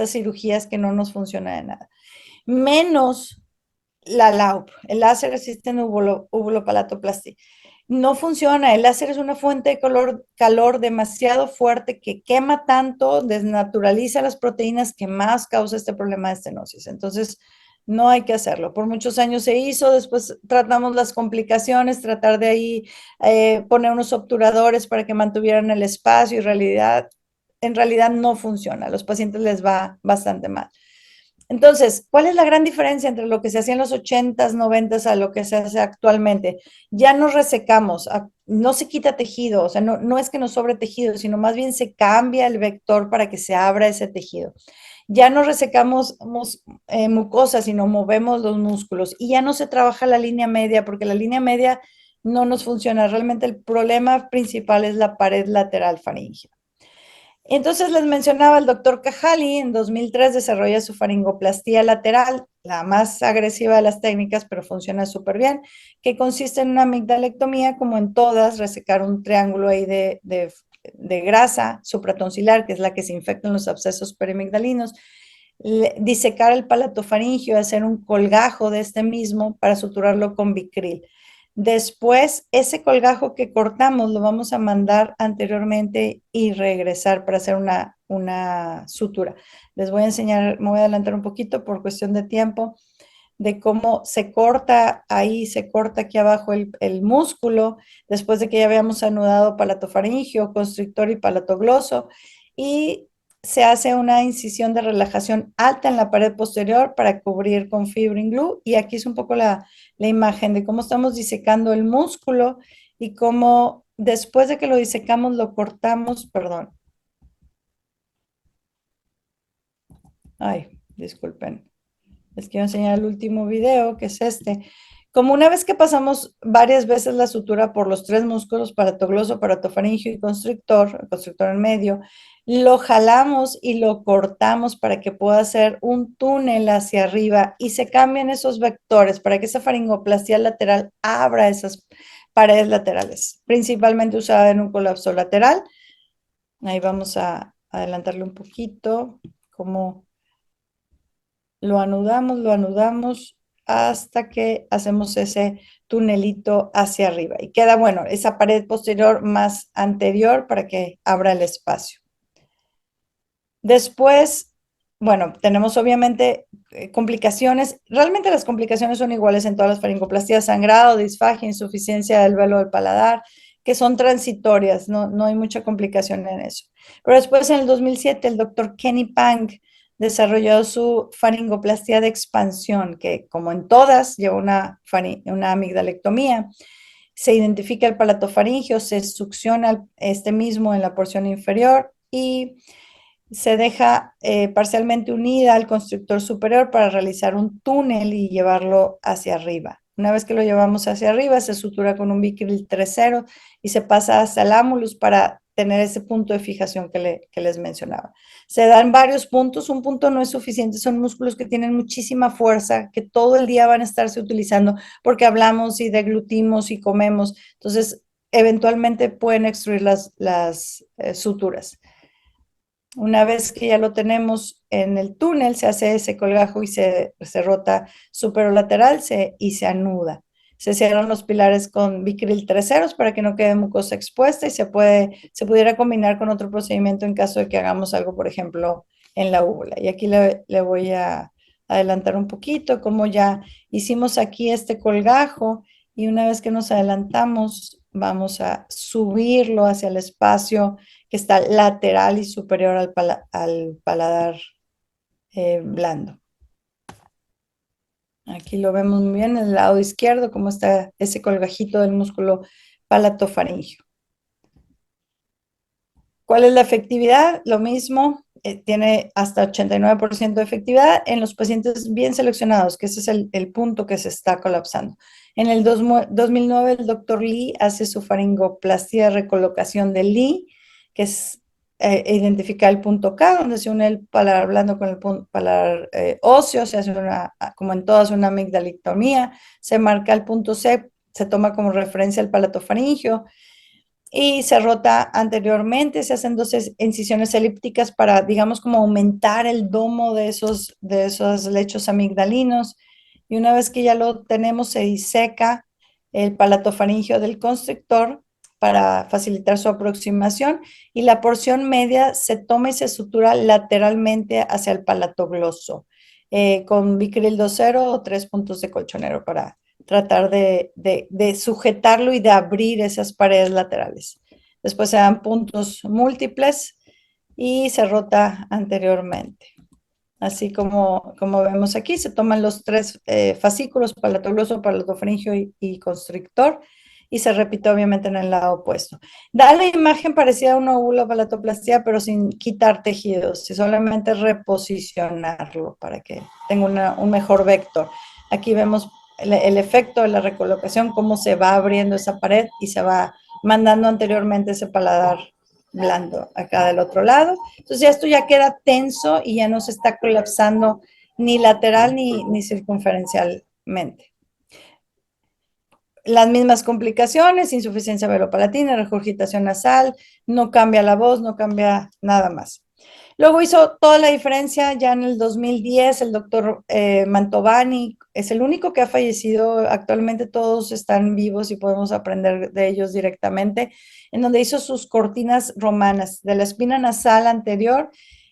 Speaker 3: cirugías que no nos funcionan de nada. Menos la LAUP, el láser assisted uvulopalatoplasty. No funciona. El láser es una fuente de calor demasiado fuerte que quema tanto, desnaturaliza las proteínas que más causa este problema de estenosis. Entonces, no hay que hacerlo. Por muchos años se hizo, después tratamos las complicaciones, tratar de ahí poner unos obturadores para que mantuvieran el espacio, y en realidad no funciona. A los pacientes les va bastante mal. Entonces, ¿cuál es la gran diferencia entre lo que se hacía en los 80s, 90s a lo que se hace actualmente? Ya nos resecamos, no se quita tejido, o sea, no es que nos sobre tejido, sino más bien se cambia el vector para que se abra ese tejido. Ya no resecamos mucosas, sino movemos los músculos, y ya no se trabaja la línea media, porque la línea media no nos funciona. Realmente el problema principal es la pared lateral faríngea. Entonces les mencionaba, el doctor Cajali en 2003 desarrolla su faringoplastía lateral, la más agresiva de las técnicas, pero funciona súper bien, que consiste en una amigdalectomía, como en todas, resecar un triángulo ahí de grasa supratonsilar, que es la que se infecta en los abscesos perimigdalinos, disecar el palatofaringio, hacer un colgajo de este mismo para suturarlo con Vicryl. Después, ese colgajo que cortamos lo vamos a mandar anteriormente y regresar para hacer una sutura. Les voy a enseñar, me voy a adelantar un poquito por cuestión de tiempo, de cómo se corta ahí, se corta aquí abajo el músculo, después de que ya habíamos anudado palatofaringio, constrictor y palatogloso, y se hace una incisión de relajación alta en la pared posterior para cubrir con fibrin glue. Y aquí es un poco la imagen de cómo estamos disecando el músculo y cómo después de que lo disecamos lo cortamos, perdón. Ay, disculpen. Les quiero enseñar el último video, que es este. Como una vez que pasamos varias veces la sutura por los tres músculos, paratogloso, paratofaringio y constrictor, el constrictor en medio, lo jalamos y lo cortamos para que pueda hacer un túnel hacia arriba, y se cambian esos vectores para que esa faringoplastia lateral abra esas paredes laterales, principalmente usada en un colapso lateral. Ahí vamos a adelantarle un poquito, como lo anudamos hasta que hacemos ese tunelito hacia arriba y queda, bueno, esa pared posterior más anterior para que abra el espacio. Después, bueno, tenemos obviamente complicaciones. Realmente las complicaciones son iguales en todas las faringoplastías: sangrado, disfagia, insuficiencia del velo del paladar, que son transitorias, no hay mucha complicación en eso. Pero después, en el 2007, el doctor Kenny Pang desarrolló su faringoplastia de expansión, que como en todas lleva una amigdalectomía. Se identifica el palatofaringio, se succiona este mismo en la porción inferior y se deja parcialmente unida al constrictor superior para realizar un túnel y llevarlo hacia arriba. Una vez que lo llevamos hacia arriba, se sutura con un bicril 3.0 y se pasa hasta el ánulus para tener ese punto de fijación que les mencionaba. Se dan varios puntos, un punto no es suficiente, son músculos que tienen muchísima fuerza, que todo el día van a estarse utilizando porque hablamos y deglutimos y comemos, entonces eventualmente pueden extruir las suturas. Una vez que ya lo tenemos en el túnel, se hace ese colgajo y se rota superolateral y se anuda. Se cierran los pilares con bicril 3.0 para que no quede mucosa expuesta y se pudiera combinar con otro procedimiento en caso de que hagamos algo, por ejemplo, en la úvula. Y aquí le voy a adelantar un poquito, como ya hicimos aquí este colgajo y una vez que nos adelantamos, vamos a subirlo hacia el espacio que está lateral y superior al paladar blando. Aquí lo vemos muy bien en el lado izquierdo, cómo está ese colgajito del músculo palatofaringio. ¿Cuál es la efectividad? Lo mismo, tiene hasta 89% de efectividad en los pacientes bien seleccionados, que ese es el punto que se está colapsando. En el 2009, el doctor Lee hace su faringoplastia de recolocación de Lee, que es identificar el punto K, donde se une el paladar blando con el paladar óseo, se hace como en todas, una amigdalectomía, se marca el punto C, se toma como referencia el palatofaringio, y se rota anteriormente, se hacen 2 incisiones elípticas para, digamos, como aumentar el domo de esos lechos amigdalinos. Y una vez que ya lo tenemos, se diseca el palatofaringio del constrictor para facilitar su aproximación y la porción media se toma y se sutura lateralmente hacia el palatogloso con bicril 2.0 o 3 puntos de colchonero para tratar de sujetarlo y de abrir esas paredes laterales. Después se dan puntos múltiples y se rota anteriormente. Así como vemos aquí, se toman los 3 fascículos, palatogloso, palatofaringio y constrictor, y se repite obviamente en el lado opuesto. Da la imagen parecida a una palatoplastia, pero sin quitar tejidos, y solamente reposicionarlo para que tenga un mejor vector. Aquí vemos el efecto de la recolocación, cómo se va abriendo esa pared y se va mandando anteriormente ese paladar blando acá del otro lado. Entonces esto ya queda tenso y ya no se está colapsando ni lateral ni circunferencialmente. Las mismas complicaciones, insuficiencia velopalatina, regurgitación nasal, no cambia la voz, no cambia nada más. Luego hizo toda la diferencia ya en el 2010, el doctor Mantovani es el único que ha fallecido, actualmente todos están vivos y podemos aprender de ellos directamente, en donde hizo sus cortinas romanas de la espina nasal anterior,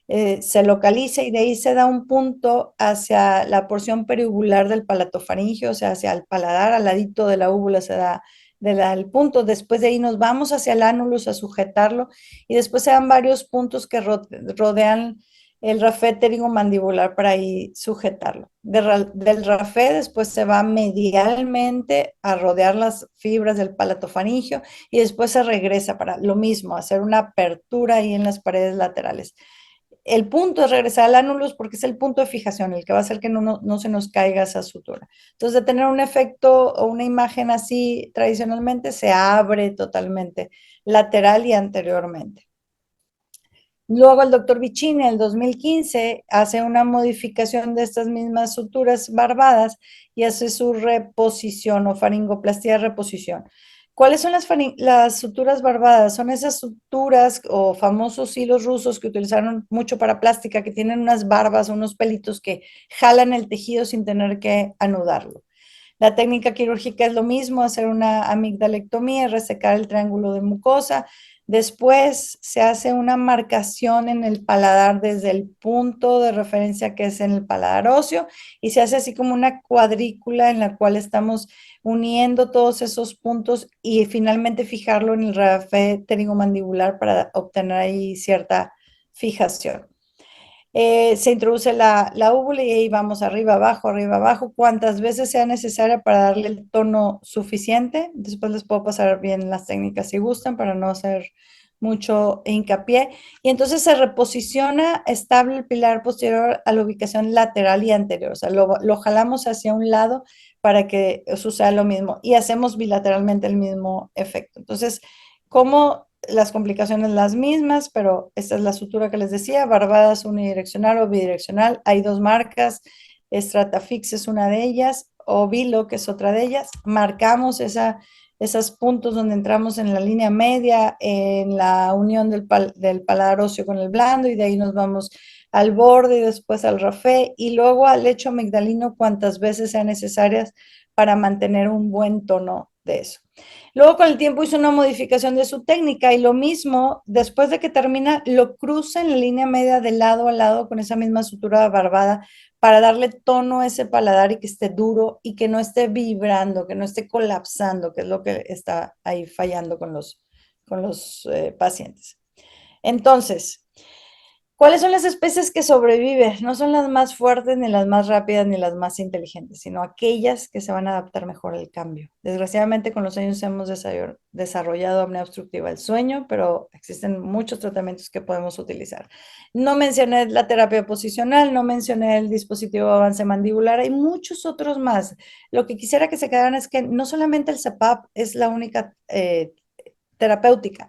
Speaker 3: se localiza y de ahí se da un punto hacia la porción periuvular del palatofaringio, o sea, hacia el paladar, al ladito de la úvula se da el punto, después de ahí nos vamos hacia el ánulus a sujetarlo y después se dan varios puntos que rodean el rafé pterigomandibular para ahí sujetarlo. Del rafé después se va medialmente a rodear las fibras del palatofaringio y después se regresa para lo mismo, hacer una apertura ahí en las paredes laterales. El punto es regresar al ánulus porque es el punto de fijación, el que va a hacer que no se nos caiga esa sutura. Entonces, de tener un efecto o una imagen así tradicionalmente, se abre totalmente lateral y anteriormente. Luego el doctor Vicini en el 2015 hace una modificación de estas mismas suturas barbadas y hace su reposición o faringoplastia de reposición. ¿Cuáles son las suturas barbadas? Son esas suturas o famosos hilos rusos que utilizaron mucho para plástica, que tienen unas barbas, unos pelitos que jalan el tejido sin tener que anudarlo. La técnica quirúrgica es lo mismo, hacer una amigdalectomía, resecar el triángulo de mucosa. Después se hace una marcación en el paladar desde el punto de referencia que es en el paladar óseo y se hace así como una cuadrícula en la cual estamos uniendo todos esos puntos y finalmente fijarlo en el rafé pterigomandibular para obtener ahí cierta fijación. Se introduce la úvula y ahí vamos arriba, abajo, cuantas veces sea necesaria para darle el tono suficiente. Después les puedo pasar bien las técnicas si gustan para no hacer mucho hincapié, y entonces se reposiciona estable el pilar posterior a la ubicación lateral y anterior, o sea, lo jalamos hacia un lado para que suceda lo mismo y hacemos bilateralmente el mismo efecto. Entonces, como las complicaciones las mismas, pero esta es la sutura que les decía, barbadas unidireccional o bidireccional, hay dos marcas, Stratafix es una de ellas, o Vilo, que es otra de ellas, marcamos esos puntos donde entramos en la línea media, en la unión del paladar óseo con el blando, y de ahí nos vamos al borde y después al rafé, y luego al lecho amigdalino cuantas veces sean necesarias para mantener un buen tono de eso. Luego con el tiempo hizo una modificación de su técnica y lo mismo, después de que termina, lo cruza en la línea media de lado a lado con esa misma sutura barbada para darle tono a ese paladar y que esté duro y que no esté vibrando, que no esté colapsando, que es lo que está ahí fallando con los pacientes. Entonces, ¿cuáles son las especies que sobreviven? No son las más fuertes, ni las más rápidas, ni las más inteligentes, sino aquellas que se van a adaptar mejor al cambio. Desgraciadamente, con los años hemos desarrollado apnea obstructiva del sueño, pero existen muchos tratamientos que podemos utilizar. No mencioné la terapia posicional, no mencioné el dispositivo de avance mandibular, hay muchos otros más. Lo que quisiera que se quedaran es que no solamente el CPAP es la única terapéutica.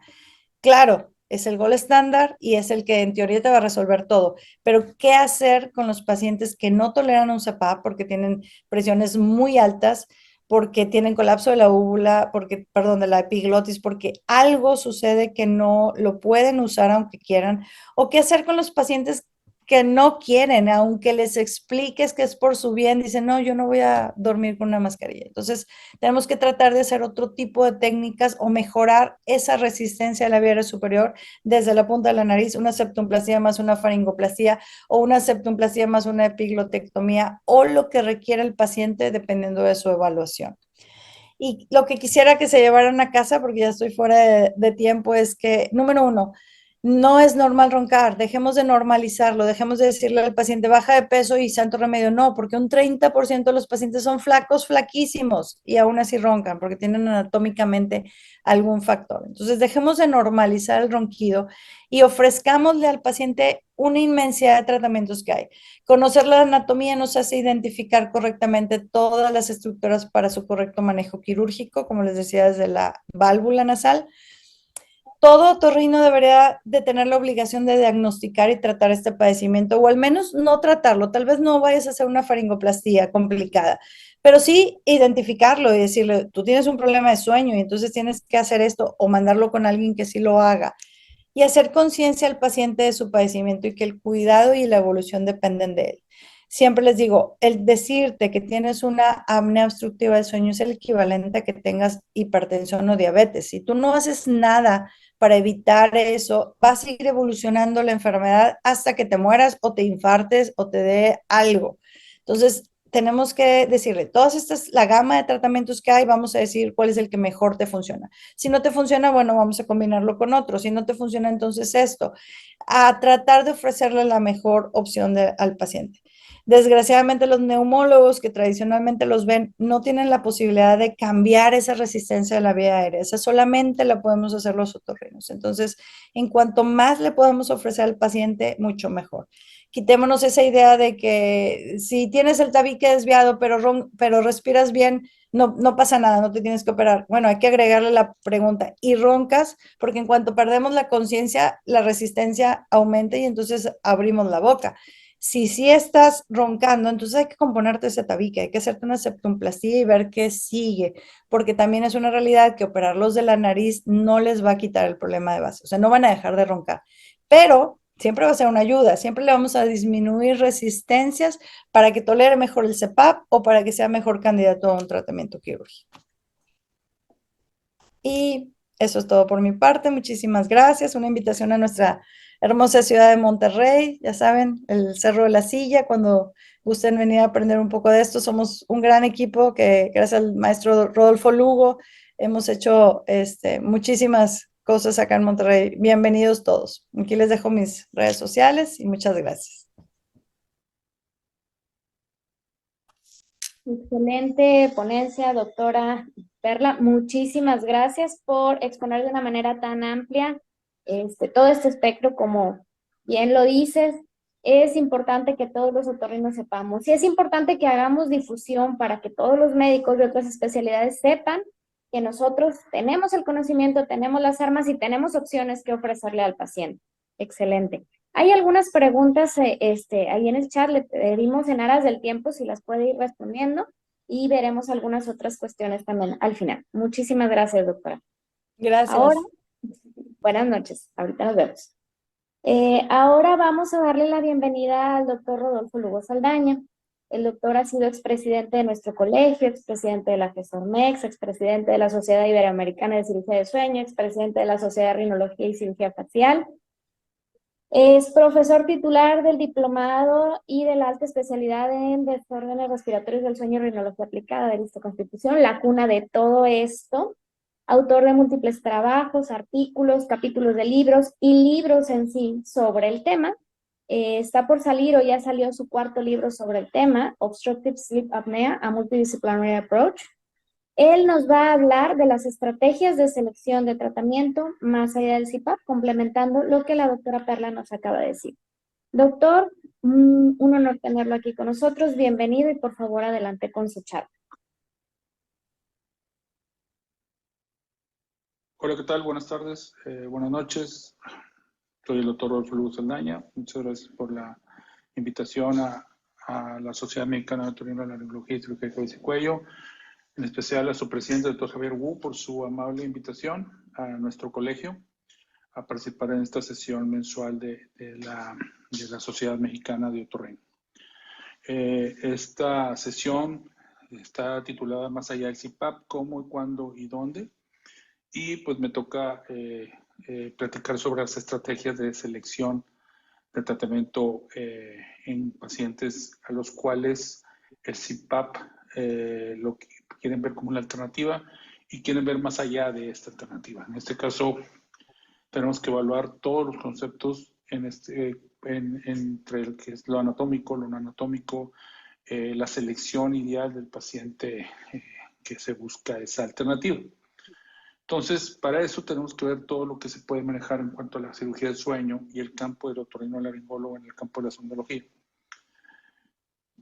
Speaker 3: Claro, es el gol estándar y es el que en teoría te va a resolver todo, pero ¿qué hacer con los pacientes que no toleran un CPAP porque tienen presiones muy altas, porque tienen colapso de la úvula, porque, perdón, de la epiglotis, porque algo sucede que no lo pueden usar aunque quieran? ¿O qué hacer con los pacientes que no quieren, aunque les expliques que es por su bien, dicen, no, yo no voy a dormir con una mascarilla? Entonces, tenemos que tratar de hacer otro tipo de técnicas o mejorar esa resistencia a la vía aérea superior desde la punta de la nariz, una septumplastía más una faringoplastía o una septumplastía más una epiglotectomía o lo que requiera el paciente dependiendo de su evaluación. Y lo que quisiera que se llevaran a casa, porque ya estoy fuera de tiempo, es que, número uno, no es normal roncar, dejemos de normalizarlo, dejemos de decirle al paciente baja de peso y santo remedio, no, porque un 30% de los pacientes son flacos, flaquísimos y aún así roncan porque tienen anatómicamente algún factor. Entonces dejemos de normalizar el ronquido y ofrezcámosle al paciente una inmensidad de tratamientos que hay. Conocer la anatomía nos hace identificar correctamente todas las estructuras para su correcto manejo quirúrgico, como les decía, desde la válvula nasal. Todo otorrino debería de tener la obligación de diagnosticar y tratar este padecimiento, o al menos no tratarlo. Tal vez no vayas a hacer una faringoplastía complicada, pero sí identificarlo y decirle, tú tienes un problema de sueño y entonces tienes que hacer esto, o mandarlo con alguien que sí lo haga, y hacer conciencia al paciente de su padecimiento y que el cuidado y la evolución dependen de él. Siempre les digo, el decirte que tienes una apnea obstructiva del sueño es el equivalente a que tengas hipertensión o diabetes. Si tú no haces nada para evitar eso, vas a ir evolucionando la enfermedad hasta que te mueras o te infartes o te dé algo. Entonces, tenemos que decirle, todas estas, la gama de tratamientos que hay, vamos a decir cuál es el que mejor te funciona. Si no te funciona, bueno, vamos a combinarlo con otro. Si no te funciona, entonces esto. A tratar de ofrecerle la mejor opción al paciente. Desgraciadamente, los neumólogos que tradicionalmente los ven no tienen la posibilidad de cambiar esa resistencia de la vía aérea. Esa solamente la podemos hacer los otorrinos. Entonces, en cuanto más le podemos ofrecer al paciente, mucho mejor. Quitémonos esa idea de que si tienes el tabique desviado, pero respiras bien, no, no pasa nada, no te tienes que operar. Bueno, hay que agregarle la pregunta, ¿y roncas? Porque en cuanto perdemos la conciencia, la resistencia aumenta y entonces abrimos la boca. Si sí estás roncando, entonces hay que componerte ese tabique, hay que hacerte una septumplastía y ver qué sigue, porque también es una realidad que operarlos de la nariz no les va a quitar el problema de base, o sea, no van a dejar de roncar, pero siempre va a ser una ayuda, siempre le vamos a disminuir resistencias para que tolere mejor el CPAP o para que sea mejor candidato a un tratamiento quirúrgico. Y eso es todo por mi parte. Muchísimas gracias. Una invitación a nuestra hermosa ciudad de Monterrey. Ya saben, el Cerro de la Silla. Cuando gusten venir a aprender un poco de esto, somos un gran equipo que gracias al maestro Rodolfo Lugo hemos hecho muchísimas cosas acá en Monterrey. Bienvenidos todos. Aquí les dejo mis redes sociales y muchas gracias.
Speaker 2: Excelente ponencia, doctora Perla. Muchísimas gracias por exponer de una manera tan amplia todo este espectro, como bien lo dices, es importante que todos los otorrinos sepamos. Y es importante que hagamos difusión para que todos los médicos de otras especialidades sepan que nosotros tenemos el conocimiento, tenemos las armas y tenemos opciones que ofrecerle al paciente. Excelente. Hay algunas preguntas ahí en el chat, le pedimos en aras del tiempo si las puede ir respondiendo y veremos algunas otras cuestiones también al final. Muchísimas gracias, doctora. Ahora,
Speaker 3: Gracias.
Speaker 2: buenas noches. Ahorita nos vemos. Ahora vamos a darle la bienvenida al doctor Rodolfo Lugo Saldaña. El doctor ha sido expresidente de nuestro colegio, expresidente de la GESORMEX, expresidente de la Sociedad Iberoamericana de Cirugía de Sueño, expresidente de la Sociedad de Rinología y Cirugía Facial. Es profesor titular del diplomado y de la alta especialidad en desórdenes respiratorios del sueño y rinología aplicada de esta Constitución, la cuna de todo esto. Autor de múltiples trabajos, artículos, capítulos de libros y libros en sí sobre el tema. Está por salir o ya salió su cuarto libro sobre el tema, Obstructive Sleep Apnea, a Multidisciplinary Approach. Él nos va a hablar de las estrategias de selección de tratamiento más allá del CPAP, complementando lo que la doctora Perla nos acaba de decir. Doctor, un honor tenerlo aquí con nosotros. Bienvenido y por favor adelante con su charla.
Speaker 4: Hola, ¿qué tal? Buenas tardes, buenas noches. Soy el doctor Rodolfo Lugo Saldaña. Muchas gracias por la invitación a la Sociedad Mexicana de Otorrinolaringología y Cirugía de Cabeza y Cuello, en especial a su presidente, el doctor Javier Wu, por su amable invitación a nuestro colegio a participar en esta sesión mensual de la Sociedad Mexicana de Otorrino. Esta sesión está titulada Más allá del CPAP, cómo y cuándo y dónde. Y pues me toca platicar sobre las estrategias de selección de tratamiento en pacientes a los cuales el CPAP lo que quieren ver como una alternativa y quieren ver más allá de esta alternativa. En este caso, tenemos que evaluar todos los conceptos entre el que es lo anatómico, lo no anatómico, la selección ideal del paciente que se busca esa alternativa. Entonces, para eso tenemos que ver todo lo que se puede manejar en cuanto a la cirugía del sueño y el campo del otorrinolaringólogo en el campo de la sondología.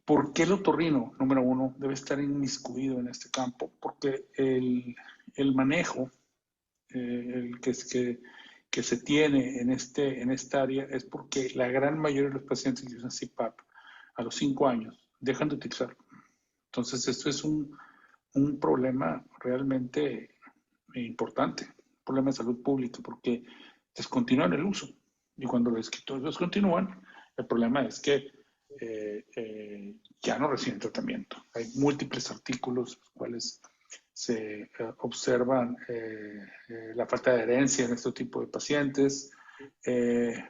Speaker 4: ¿Por qué el otorrino, número uno, debe estar inmiscuido en este campo? Porque el manejo que se tiene en esta área es porque la gran mayoría de los pacientes que usan CPAP a los 5 años dejan de utilizarlo. Entonces, esto es un problema realmente importante, un problema de salud pública, porque descontinúan el uso. Y cuando los descontinúan, el problema es que ya no reciben tratamiento. Hay múltiples artículos en los cuales se observan la falta de adherencia en este tipo de pacientes,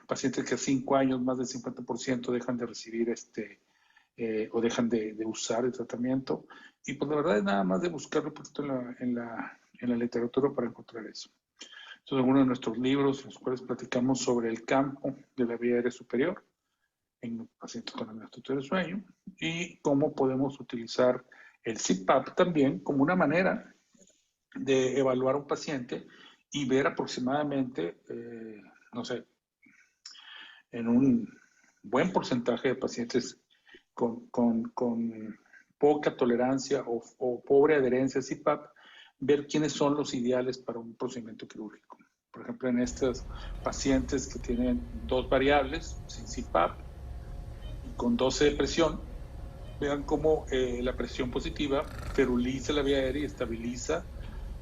Speaker 4: pacientes que a 5 años más del 50% dejan de recibir o dejan de usar el tratamiento. Y pues la verdad es nada más de buscarlo un poquito en la literatura para encontrar eso. Estos son algunos de nuestros libros en los cuales platicamos sobre el campo de la vía aérea superior en pacientes con obstrucción del sueño y cómo podemos utilizar el CPAP también como una manera de evaluar a un paciente y ver aproximadamente, no sé, en un buen porcentaje de pacientes con poca tolerancia o pobre adherencia a CPAP, ver quiénes son los ideales para un procedimiento quirúrgico. Por ejemplo, en estos pacientes que tienen 2 variables, sin CPAP, y con 12 de presión, vean cómo la presión positiva feruliza la vía aérea y estabiliza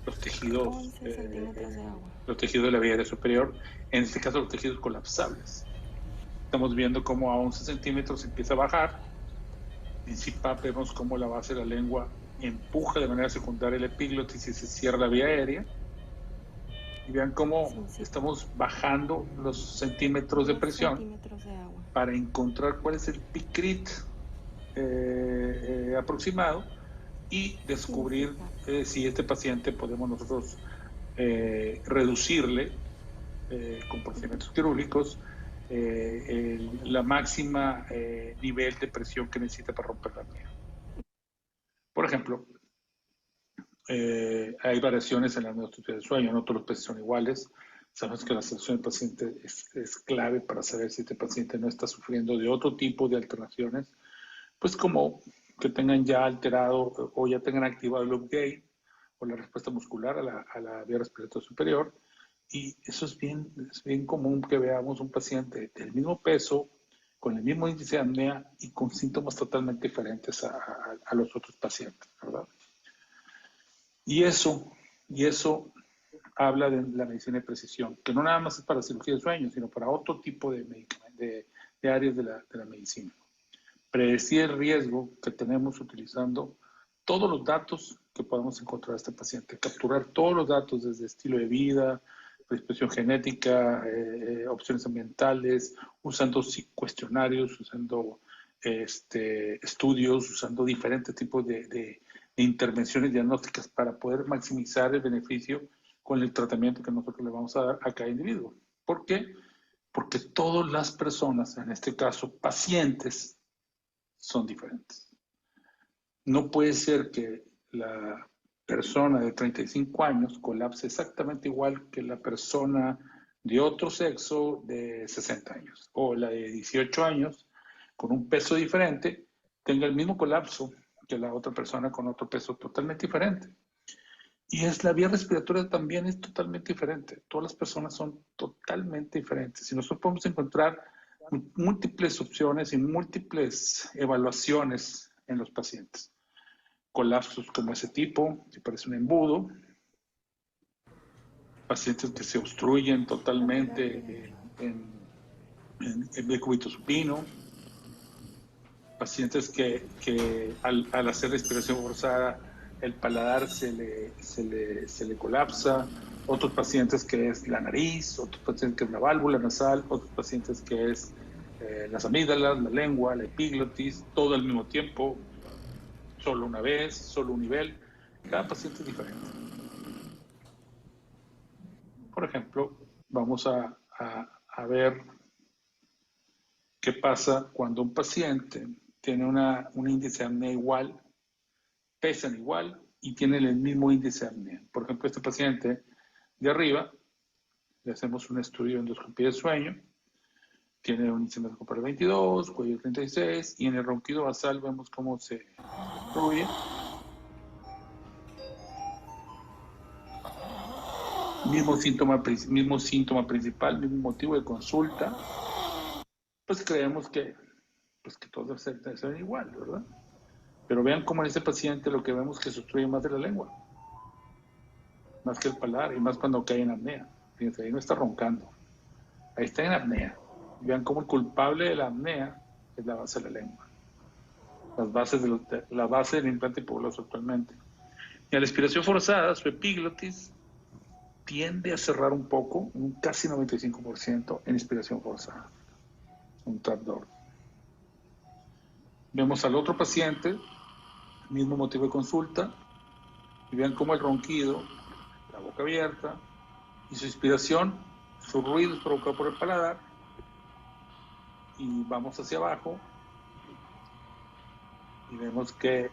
Speaker 4: los tejidos de la vía aérea superior, en este caso los tejidos colapsables. Estamos viendo cómo a 11 centímetros empieza a bajar. En CPAP vemos cómo la base de la lengua empuja de manera secundaria el epiglotis y se cierra la vía aérea. Y vean cómo estamos bajando los centímetros de presión para encontrar cuál es el peak rate aproximado y descubrir si este paciente podemos nosotros reducirle con procedimientos quirúrgicos la máxima nivel de presión que necesita para romper la apnea. Por ejemplo, hay variaciones en la obstrucción del sueño, no todos los pacientes son iguales. Sabemos que la selección del paciente es clave para saber si este paciente no está sufriendo de otro tipo de alteraciones, pues como que tengan ya alterado o ya tengan activado el upgate o la respuesta muscular a la vía respiratoria superior. Y eso es bien común que veamos un paciente del mismo peso, con el mismo índice de apnea y con síntomas totalmente diferentes a los otros pacientes, ¿verdad? Y eso habla de la medicina de precisión, que no nada más es para cirugía de sueño, sino para otro tipo de áreas de la medicina. Predecir el riesgo que tenemos utilizando todos los datos que podemos encontrar a este paciente, capturar todos los datos desde estilo de vida, predisposición genética, opciones ambientales, usando cuestionarios, usando estudios, usando diferentes tipos de intervenciones diagnósticas para poder maximizar el beneficio con el tratamiento que nosotros le vamos a dar a cada individuo. ¿Por qué? Porque todas las personas, en este caso pacientes, son diferentes. No puede ser que la persona de 35 años colapse exactamente igual que la persona de otro sexo de 60 años, o la de 18 años con un peso diferente tenga el mismo colapso que la otra persona con otro peso totalmente diferente. Y la vía respiratoria también es totalmente diferente. Todas las personas son totalmente diferentes. Y nosotros podemos encontrar múltiples opciones y múltiples evaluaciones en los pacientes. Colapsos como ese tipo, que parece un embudo. Pacientes que se obstruyen totalmente en decúbito supino. Pacientes que al hacer respiración forzada el paladar se le colapsa, otros pacientes que es la nariz, otros pacientes que es la válvula nasal, otros pacientes que es las amígdalas, la lengua, la epiglotis, todo al mismo tiempo, solo una vez, solo un nivel. Cada paciente es diferente. Por ejemplo, vamos a ver qué pasa cuando un paciente tiene un índice de apnea igual, pesan igual y tienen el mismo índice de apnea. Por ejemplo, este paciente de arriba, le hacemos un estudio de endoscopía de sueño, tiene un índice de 22, cuello 36, y en el ronquido basal vemos cómo se obstruye. Mismo síntoma principal, mismo motivo de consulta, pues creemos que todos deben ser igual, ¿verdad? Pero vean cómo en este paciente lo que vemos es que se obstruye más de la lengua, más que el paladar, y más cuando cae en apnea. Fíjense, ahí no está roncando, ahí está en apnea. Vean cómo el culpable de la apnea es la base de la lengua, la base del implante hipoglótico actualmente. Y a la expiración forzada, su epiglotis tiende a cerrar un poco, un casi 95% en inspiración forzada, un trapdoor. Vemos al otro paciente, mismo motivo de consulta, y vean cómo el ronquido, la boca abierta, y su inspiración, su ruido es provocado por el paladar, y vamos hacia abajo, y vemos que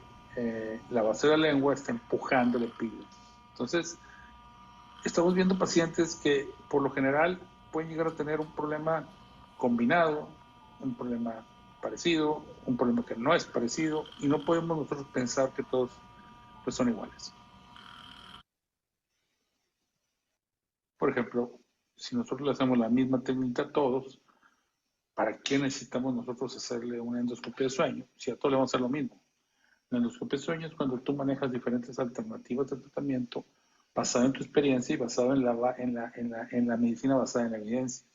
Speaker 4: la base de la lengua está empujando el epiglotis. Entonces, estamos viendo pacientes que por lo general pueden llegar a tener un problema combinado, un problema parecido, un problema que no es parecido, y no podemos nosotros pensar que todos pues, son iguales. Por ejemplo, si nosotros le hacemos la misma técnica a todos, ¿para qué necesitamos nosotros hacerle una endoscopia de sueño? Si a todos le vamos a hacer lo mismo. La endoscopia de sueño es cuando tú manejas diferentes alternativas de tratamiento basado en tu experiencia y basado en la medicina basada en la evidencia.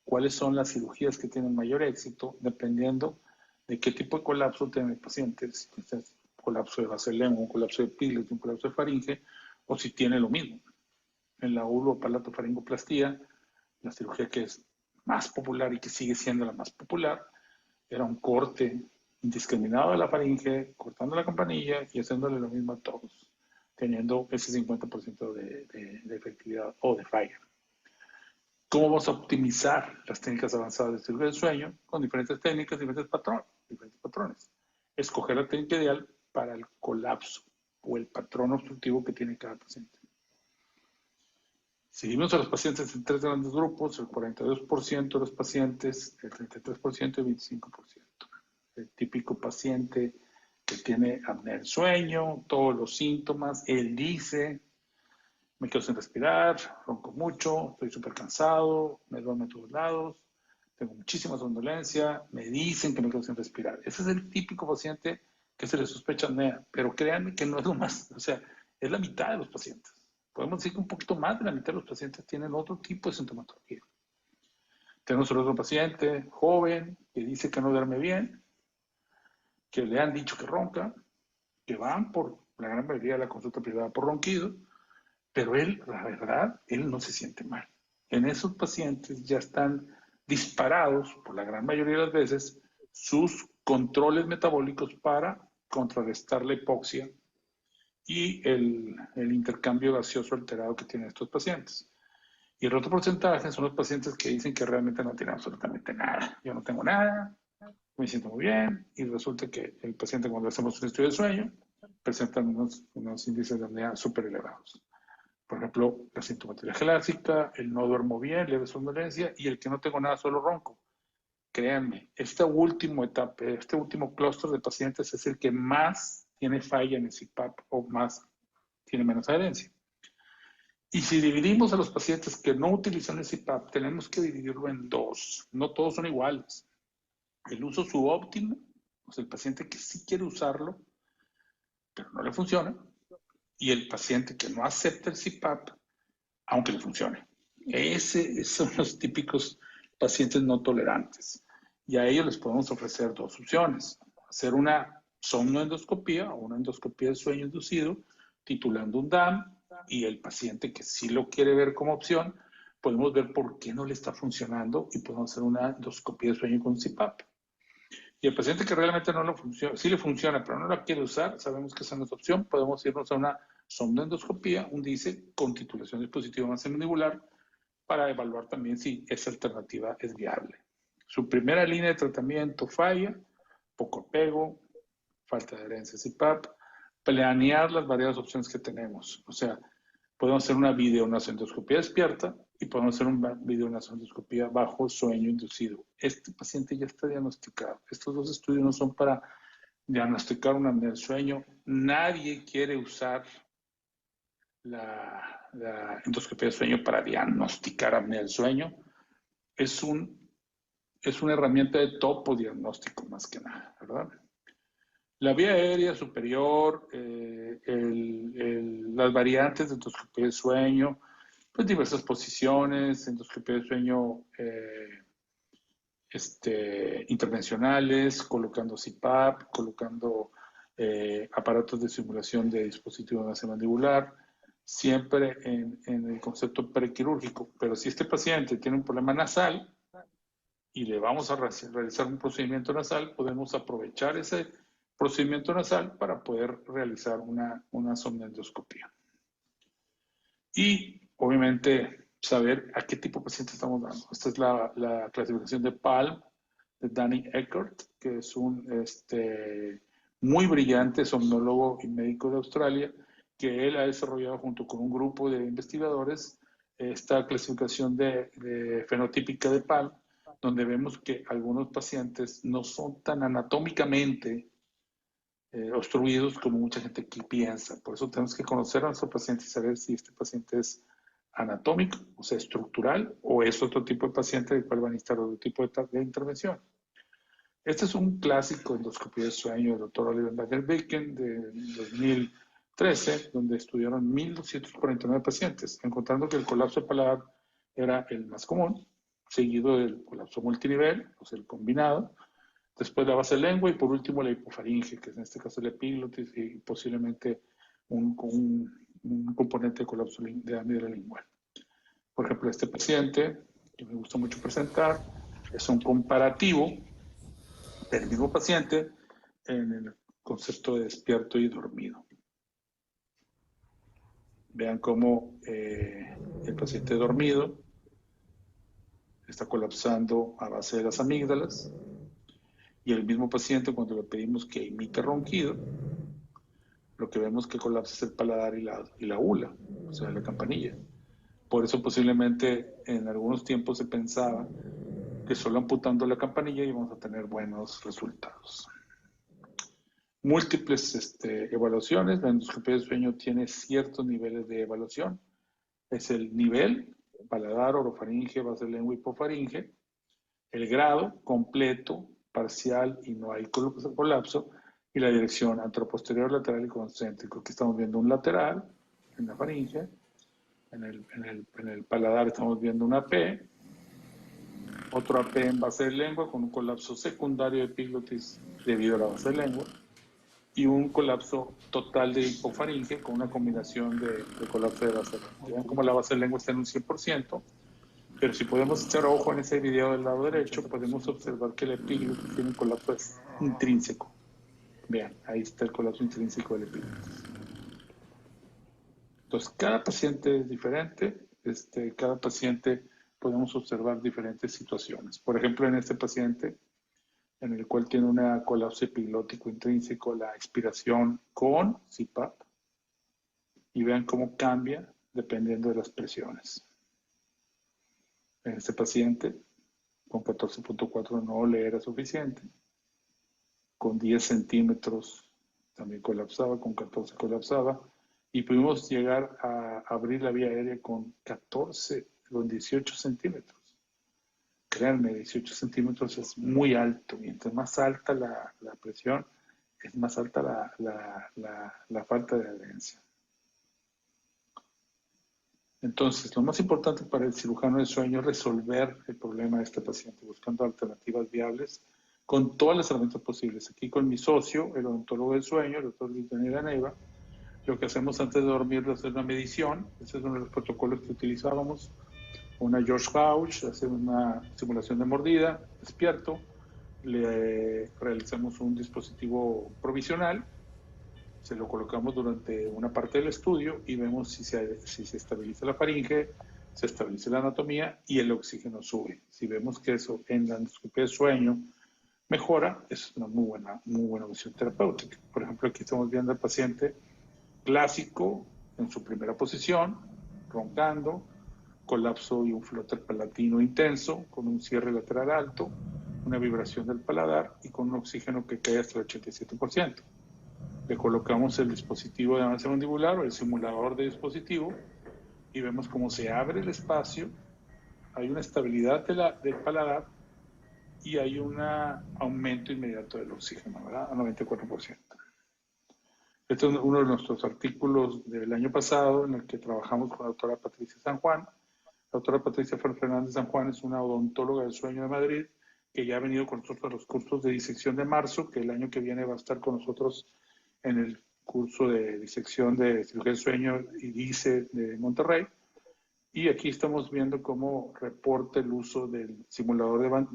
Speaker 4: ¿Cuáles son las cirugías que tienen mayor éxito dependiendo de qué tipo de colapso tiene el paciente? Si tiene un colapso de base de lengua, un colapso de epiglotis, un colapso de faringe, o si tiene lo mismo. En la uropalatofarincoplastia, la cirugía que es más popular y que sigue siendo la más popular, era un corte indiscriminado de la faringe, cortando la campanilla y haciéndole lo mismo a todos, teniendo ese 50% de efectividad o de falla. ¿Cómo vamos a optimizar las técnicas avanzadas de cirugía del sueño? Con diferentes técnicas, diferentes patrones. Escoger la técnica ideal para el colapso o el patrón obstructivo que tiene cada paciente. Si dividimos a los pacientes en tres grandes grupos, el 42% de los pacientes, el 33% y el 25%. El típico paciente que tiene apnea del sueño, todos los síntomas, él dice, me quedo sin respirar, ronco mucho, estoy súper cansado, me duermo a todos lados, tengo muchísima somnolencia, me dicen que me quedo sin respirar. Ese es el típico paciente que se le sospecha apnea, pero créanme que no es lo más, o sea, es la mitad de los pacientes. Podemos decir que un poquito más de la mitad de los pacientes tienen otro tipo de sintomatología. Tenemos otro paciente joven que dice que no duerme bien, que le han dicho que ronca, que van por la gran mayoría de la consulta privada por ronquido, pero él, la verdad, él no se siente mal. En esos pacientes ya están disparados, por la gran mayoría de las veces, sus controles metabólicos para contrarrestar la hipoxia y el intercambio gaseoso alterado que tienen estos pacientes. Y el otro porcentaje son los pacientes que dicen que realmente no tienen absolutamente nada. Yo no tengo nada, me siento muy bien, y resulta que el paciente, cuando hacemos un estudio de sueño, presenta unos índices de apnea súper elevados. Por ejemplo, la sintomatología clásica, el no duermo bien, leve somnolencia, y el que no tengo nada, solo ronco. Créanme, este último etapa, este último clúster de pacientes es el que más tiene falla en el CPAP o más tiene menos adherencia. Y si dividimos a los pacientes que no utilizan el CPAP, tenemos que dividirlo en dos. No todos son iguales. El uso subóptimo, o sea, el paciente que sí quiere usarlo, pero no le funciona, y el paciente que no acepta el CPAP, aunque le funcione. Esos son los típicos pacientes no tolerantes. Y a ellos les podemos ofrecer dos opciones. Hacer una somnoendoscopía o una endoscopía de sueño inducido, titulando un DAM, y el paciente que sí lo quiere ver como opción, podemos ver por qué no le está funcionando y podemos hacer una endoscopía de sueño con CPAP. Y el paciente que realmente no lo funciona, sí le funciona, pero no la quiere usar, sabemos que esa no es opción, podemos irnos a una somnoendoscopía, un DISE, con titulación dispositiva mandibular, para evaluar también si esa alternativa es viable. Su primera línea de tratamiento falla, poco apego, falta de adherencia a CPAP, planear las variadas opciones que tenemos. O sea, podemos hacer una videonasendoscopía despierta y podemos hacer una videonasendoscopía bajo sueño inducido. Este paciente ya está diagnosticado. Estos dos estudios no son para diagnosticar una apnea del sueño. Nadie quiere usar la endoscopía de sueño para diagnosticar apnea del sueño. Es una herramienta de topo diagnóstico más que nada, ¿verdad? La vía aérea superior, las variantes de endoscopía de sueño, pues diversas posiciones, endoscopía de sueño intervencionales, colocando CPAP, colocando aparatos de simulación de dispositivo nasomandibular, siempre en el concepto prequirúrgico. Pero si este paciente tiene un problema nasal y le vamos a realizar un procedimiento nasal, podemos aprovechar ese procedimiento nasal para poder realizar una somnoendoscopía. Y obviamente saber a qué tipo de paciente estamos dando. Esta es la clasificación de PALM de Danny Eckert, que es un muy brillante somnólogo y médico de Australia, que él ha desarrollado junto con un grupo de investigadores esta clasificación de fenotípica de PALM, donde vemos que algunos pacientes no son tan anatómicamente obstruidos como mucha gente aquí piensa. Por eso tenemos que conocer a nuestro paciente y saber si este paciente es anatómico, o sea, estructural, o es otro tipo de paciente del cual va a necesitar otro tipo de intervención. Este es un clásico endoscopía de sueño del doctor Oliver Lager-Bacon de 2013, donde estudiaron 1.249 pacientes, encontrando que el colapso de paladar era el más común, seguido del colapso multinivel, o sea, el combinado, después la base de lengua y por último la hipofaringe, que es en este caso la epiglotis y posiblemente un componente de colapso de la amígdala lingual. Por ejemplo, este paciente, que me gusta mucho presentar, es un comparativo del mismo paciente en el concepto de despierto y dormido. Vean cómo el paciente dormido está colapsando a base de las amígdalas, y el mismo paciente, cuando le pedimos que imite ronquido, lo que vemos que colapsa es el paladar y la ula, o sea, la campanilla. Por eso posiblemente en algunos tiempos se pensaba que solo amputando la campanilla íbamos a tener buenos resultados. Múltiples evaluaciones. La endoscopia del sueño tiene ciertos niveles de evaluación. Es el nivel, paladar, orofaringe, base de lengua, hipofaringe, el grado, completo, parcial y no hay colapso, y la dirección anteroposterior, lateral y concéntrico. Aquí estamos viendo un lateral en la faringe, en el paladar estamos viendo una AP, otro AP en base de lengua con un colapso secundario de epiglotis debido a la base de lengua, y un colapso total de hipofaringe con una combinación de colapso de base de lengua. Vean cómo la base de lengua está en un 100%, pero si podemos echar ojo en ese video del lado derecho, podemos observar que el epiglotis tiene un colapso intrínseco. Vean, ahí está el colapso intrínseco del epiglotis. Entonces, cada paciente es diferente, cada paciente podemos observar diferentes situaciones. Por ejemplo, en este paciente, en el cual tiene una colapso epiglótico intrínseco, la expiración con CPAP, y vean cómo cambia dependiendo de las presiones. En este paciente, con 14.4 no le era suficiente, con 10 centímetros también colapsaba, con 14 colapsaba, y pudimos llegar a abrir la vía aérea con 18 centímetros. Créanme, 18 centímetros es muy alto. Mientras más alta la presión, es más alta la falta de adherencia. Entonces, lo más importante para el cirujano del sueño es resolver el problema de este paciente, buscando alternativas viables con todas las herramientas posibles. Aquí con mi socio, el odontólogo del sueño, el doctor Daniel Neiva, lo que hacemos antes de dormir es hacer una medición. Ese es uno de los protocolos que utilizábamos. Una George Couch, hacer una simulación de mordida, despierto, le realizamos un dispositivo provisional, se lo colocamos durante una parte del estudio y vemos si se estabiliza la faringe, se estabiliza la anatomía y el oxígeno sube. Si vemos que eso en la endoscopia de sueño mejora, es una muy buena opción terapéutica. Por ejemplo, aquí estamos viendo al paciente clásico en su primera posición, roncando, colapso y un flóter palatino intenso, con un cierre lateral alto, una vibración del paladar y con un oxígeno que cae hasta el 87%. Le colocamos el dispositivo de avance mandibular o el simulador de dispositivo y vemos cómo se abre el espacio, hay una estabilidad del paladar y hay un aumento inmediato del oxígeno, ¿verdad? A 94%. Este es uno de nuestros artículos del año pasado en el que trabajamos con la doctora Patricia San Juan. La doctora Patricia Fernández San Juan es una odontóloga del sueño de Madrid que ya ha venido con nosotros a los cursos de disección de marzo, que el año que viene va a estar con nosotros en el curso de disección de cirugía del sueño y DICE de Monterrey. Y aquí estamos viendo cómo reporta el uso del simulador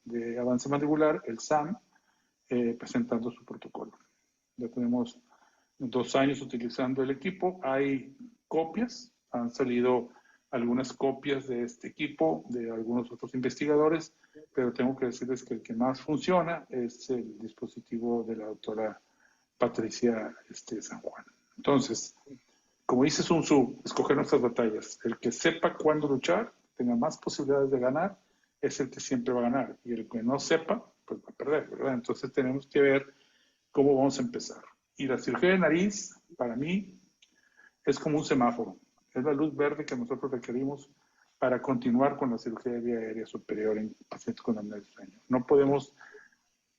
Speaker 4: de avance mandibular, el SAM, presentando su protocolo. Ya tenemos 2 años utilizando el equipo. Hay copias, han salido algunas copias de este equipo de algunos otros investigadores, pero tengo que decirles que el que más funciona es el dispositivo de la doctora Patricia San Juan. Entonces, como dice Sun Tzu, escoger nuestras batallas. El que sepa cuándo luchar, tenga más posibilidades de ganar, es el que siempre va a ganar. Y el que no sepa, pues va a perder, ¿verdad? Entonces tenemos que ver cómo vamos a empezar. Y la cirugía de nariz, para mí, es como un semáforo. Es la luz verde que nosotros requerimos para continuar con la cirugía de vía aérea superior en pacientes con apnea del sueño. No podemos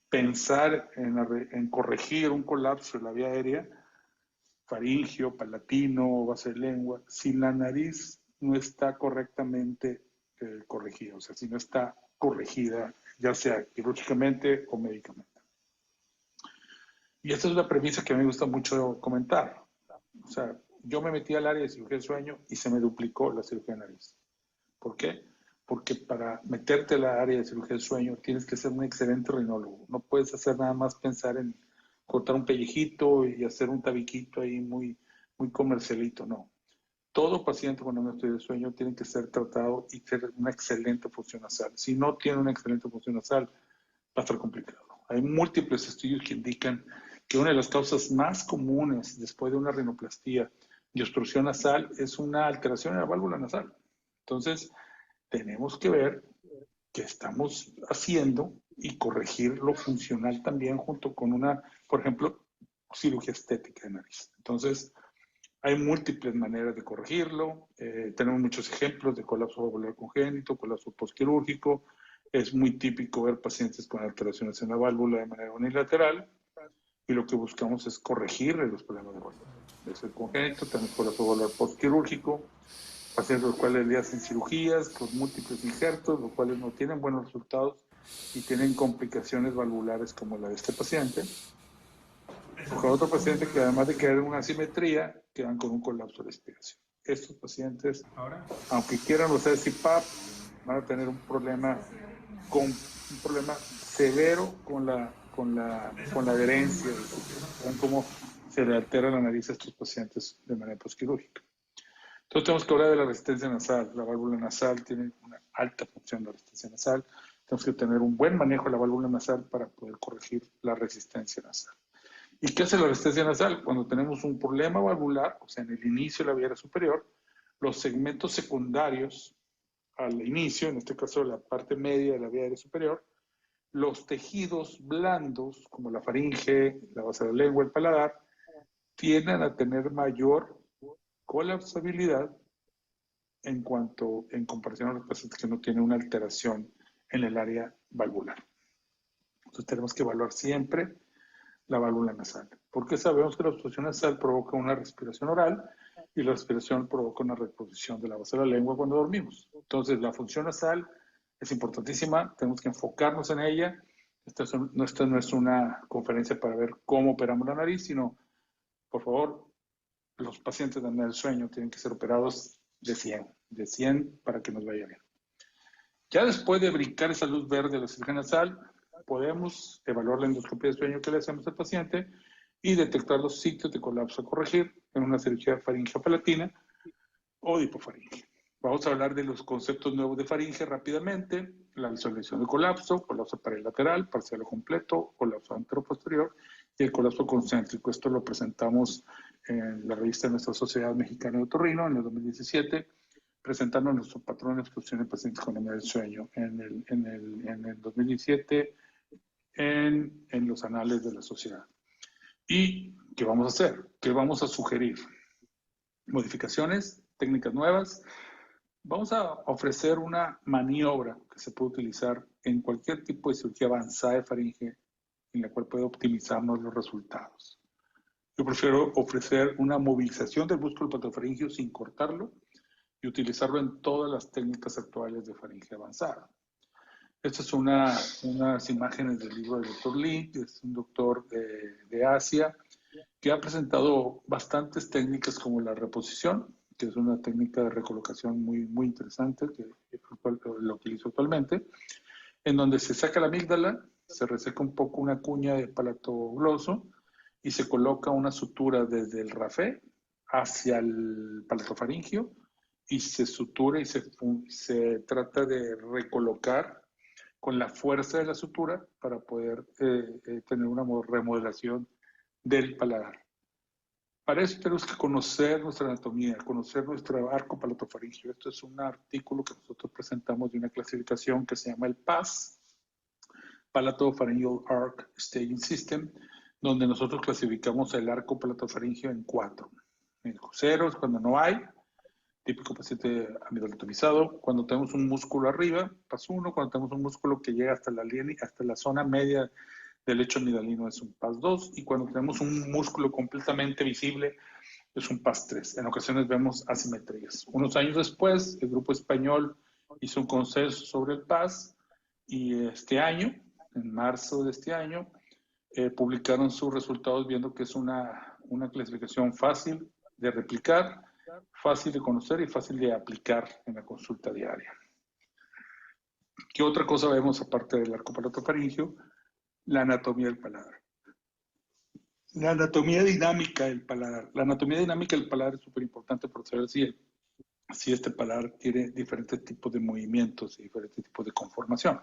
Speaker 4: pensar en corregir un colapso de la vía aérea, faringio, palatino, base de lengua, si la nariz no está correctamente corregida, o sea, si no está corregida, ya sea quirúrgicamente o médicamente. Y esta es la premisa que a mí me gusta mucho comentar. O sea, yo me metí al área de cirugía del sueño y se me duplicó la cirugía de nariz. ¿Por qué? Porque para meterte al área de cirugía del sueño tienes que ser un excelente rinólogo. No puedes hacer nada más pensar en cortar un pellejito y hacer un tabiquito ahí muy comercialito, no. Todo paciente con apnea del sueño tiene que ser tratado y tener una excelente función nasal. Si no tiene una excelente función nasal, va a estar complicado. Hay múltiples estudios que indican que una de las causas más comunes después de una rinoplastía y obstrucción nasal es una alteración en la válvula nasal. Entonces, tenemos que ver qué estamos haciendo y corregir lo funcional también junto con una, por ejemplo, cirugía estética de nariz. Entonces, hay múltiples maneras de corregirlo. Tenemos muchos ejemplos de colapso valvular congénito, colapso postquirúrgico. Es muy típico ver pacientes con alteraciones en la válvula de manera unilateral y lo que buscamos es corregir los problemas de válvula. Es el congénito, tenemos colapso valvular postquirúrgico, pacientes los cuales le hacen cirugías con múltiples injertos, los cuales no tienen buenos resultados y tienen complicaciones valvulares como la de este paciente. O con otro paciente que además de quedar en una asimetría, quedan con un colapso de respiración. Estos pacientes, aunque quieran usar CPAP, van a tener un problema severo con la adherencia. Ven cómo se le altera la nariz a estos pacientes de manera postquirúrgica. Entonces tenemos que hablar de la resistencia nasal. La válvula nasal tiene una alta función de resistencia nasal. Tenemos que tener un buen manejo de la válvula nasal para poder corregir la resistencia nasal. ¿Y qué hace la resistencia nasal? Cuando tenemos un problema valvular, o sea, en el inicio de la vía aérea superior, los segmentos secundarios al inicio, en este caso la parte media de la vía aérea superior, los tejidos blandos, como la faringe, la base de la lengua, el paladar, tienden a tener mayor colapsabilidad en comparación a los pacientes que no tienen una alteración en el área valvular. Entonces tenemos que evaluar siempre la válvula nasal, porque sabemos que la obstrucción nasal provoca una respiración oral y la respiración provoca una reposición de la base de la lengua cuando dormimos. Entonces la función nasal es importantísima, tenemos que enfocarnos en ella. Esta no es una conferencia para ver cómo operamos la nariz, sino, por favor, los pacientes de apnea del sueño tienen que ser operados de 100 para que nos vaya bien. Ya después de brincar esa luz verde de la cirugía nasal, podemos evaluar la endoscopia de sueño que le hacemos al paciente y detectar los sitios de colapso a corregir en una cirugía faríngea palatina o de hipofaringe. Vamos a hablar de los conceptos nuevos de faringe rápidamente: la visualización de colapso perilateral, parcial o completo, colapso anteroposterior y el colapso concéntrico. Esto lo presentamos en la revista de nuestra Sociedad Mexicana de Otorrino en el 2017, presentando nuestro patrón de obstrucción en pacientes con apnea del sueño. En el 2017, en los anales de la sociedad. ¿Y qué vamos a hacer? ¿Qué vamos a sugerir? Modificaciones, técnicas nuevas. Vamos a ofrecer una maniobra que se puede utilizar en cualquier tipo de cirugía avanzada de faringe en la cual puede optimizarnos los resultados. Yo prefiero ofrecer una movilización del músculo patofaringio sin cortarlo y utilizarlo en todas las técnicas actuales de faringe avanzada. Estas son unas imágenes del libro del Dr. Lee, que es un doctor de Asia, que ha presentado bastantes técnicas como la reposición, que es una técnica de recolocación muy interesante, que lo utilizo actualmente, en donde se saca la amígdala, se reseca un poco una cuña de palato gloso y se coloca una sutura desde el rafé hacia el palatofaringio y se sutura y se trata de recolocar con la fuerza de la sutura para poder tener una remodelación del paladar. Para eso tenemos que conocer nuestra anatomía, conocer nuestro arco palatofaringio. Esto es un artículo que nosotros presentamos de una clasificación que se llama el PAS, Palatopharyngeal Arc Staging System, donde nosotros clasificamos el arco palatofaringio en 4. El 0 es cuando no hay, típico paciente amilotomizado. Cuando tenemos un músculo arriba, PAS 1. Cuando tenemos un músculo que llega hasta la zona media del lecho amigdalino, es un PAS 2. Y cuando tenemos un músculo completamente visible, es un PAS 3. En ocasiones vemos asimetrías. Unos años después, el grupo español hizo un consenso sobre el PAS y este año, en marzo de este año, publicaron sus resultados viendo que es una clasificación fácil de replicar, fácil de conocer y fácil de aplicar en la consulta diaria. ¿Qué otra cosa vemos aparte del arco palatofaringio? La anatomía del paladar. La anatomía dinámica del paladar. La anatomía dinámica del paladar es súper importante para saber si este paladar tiene diferentes tipos de movimientos y diferentes tipos de conformación.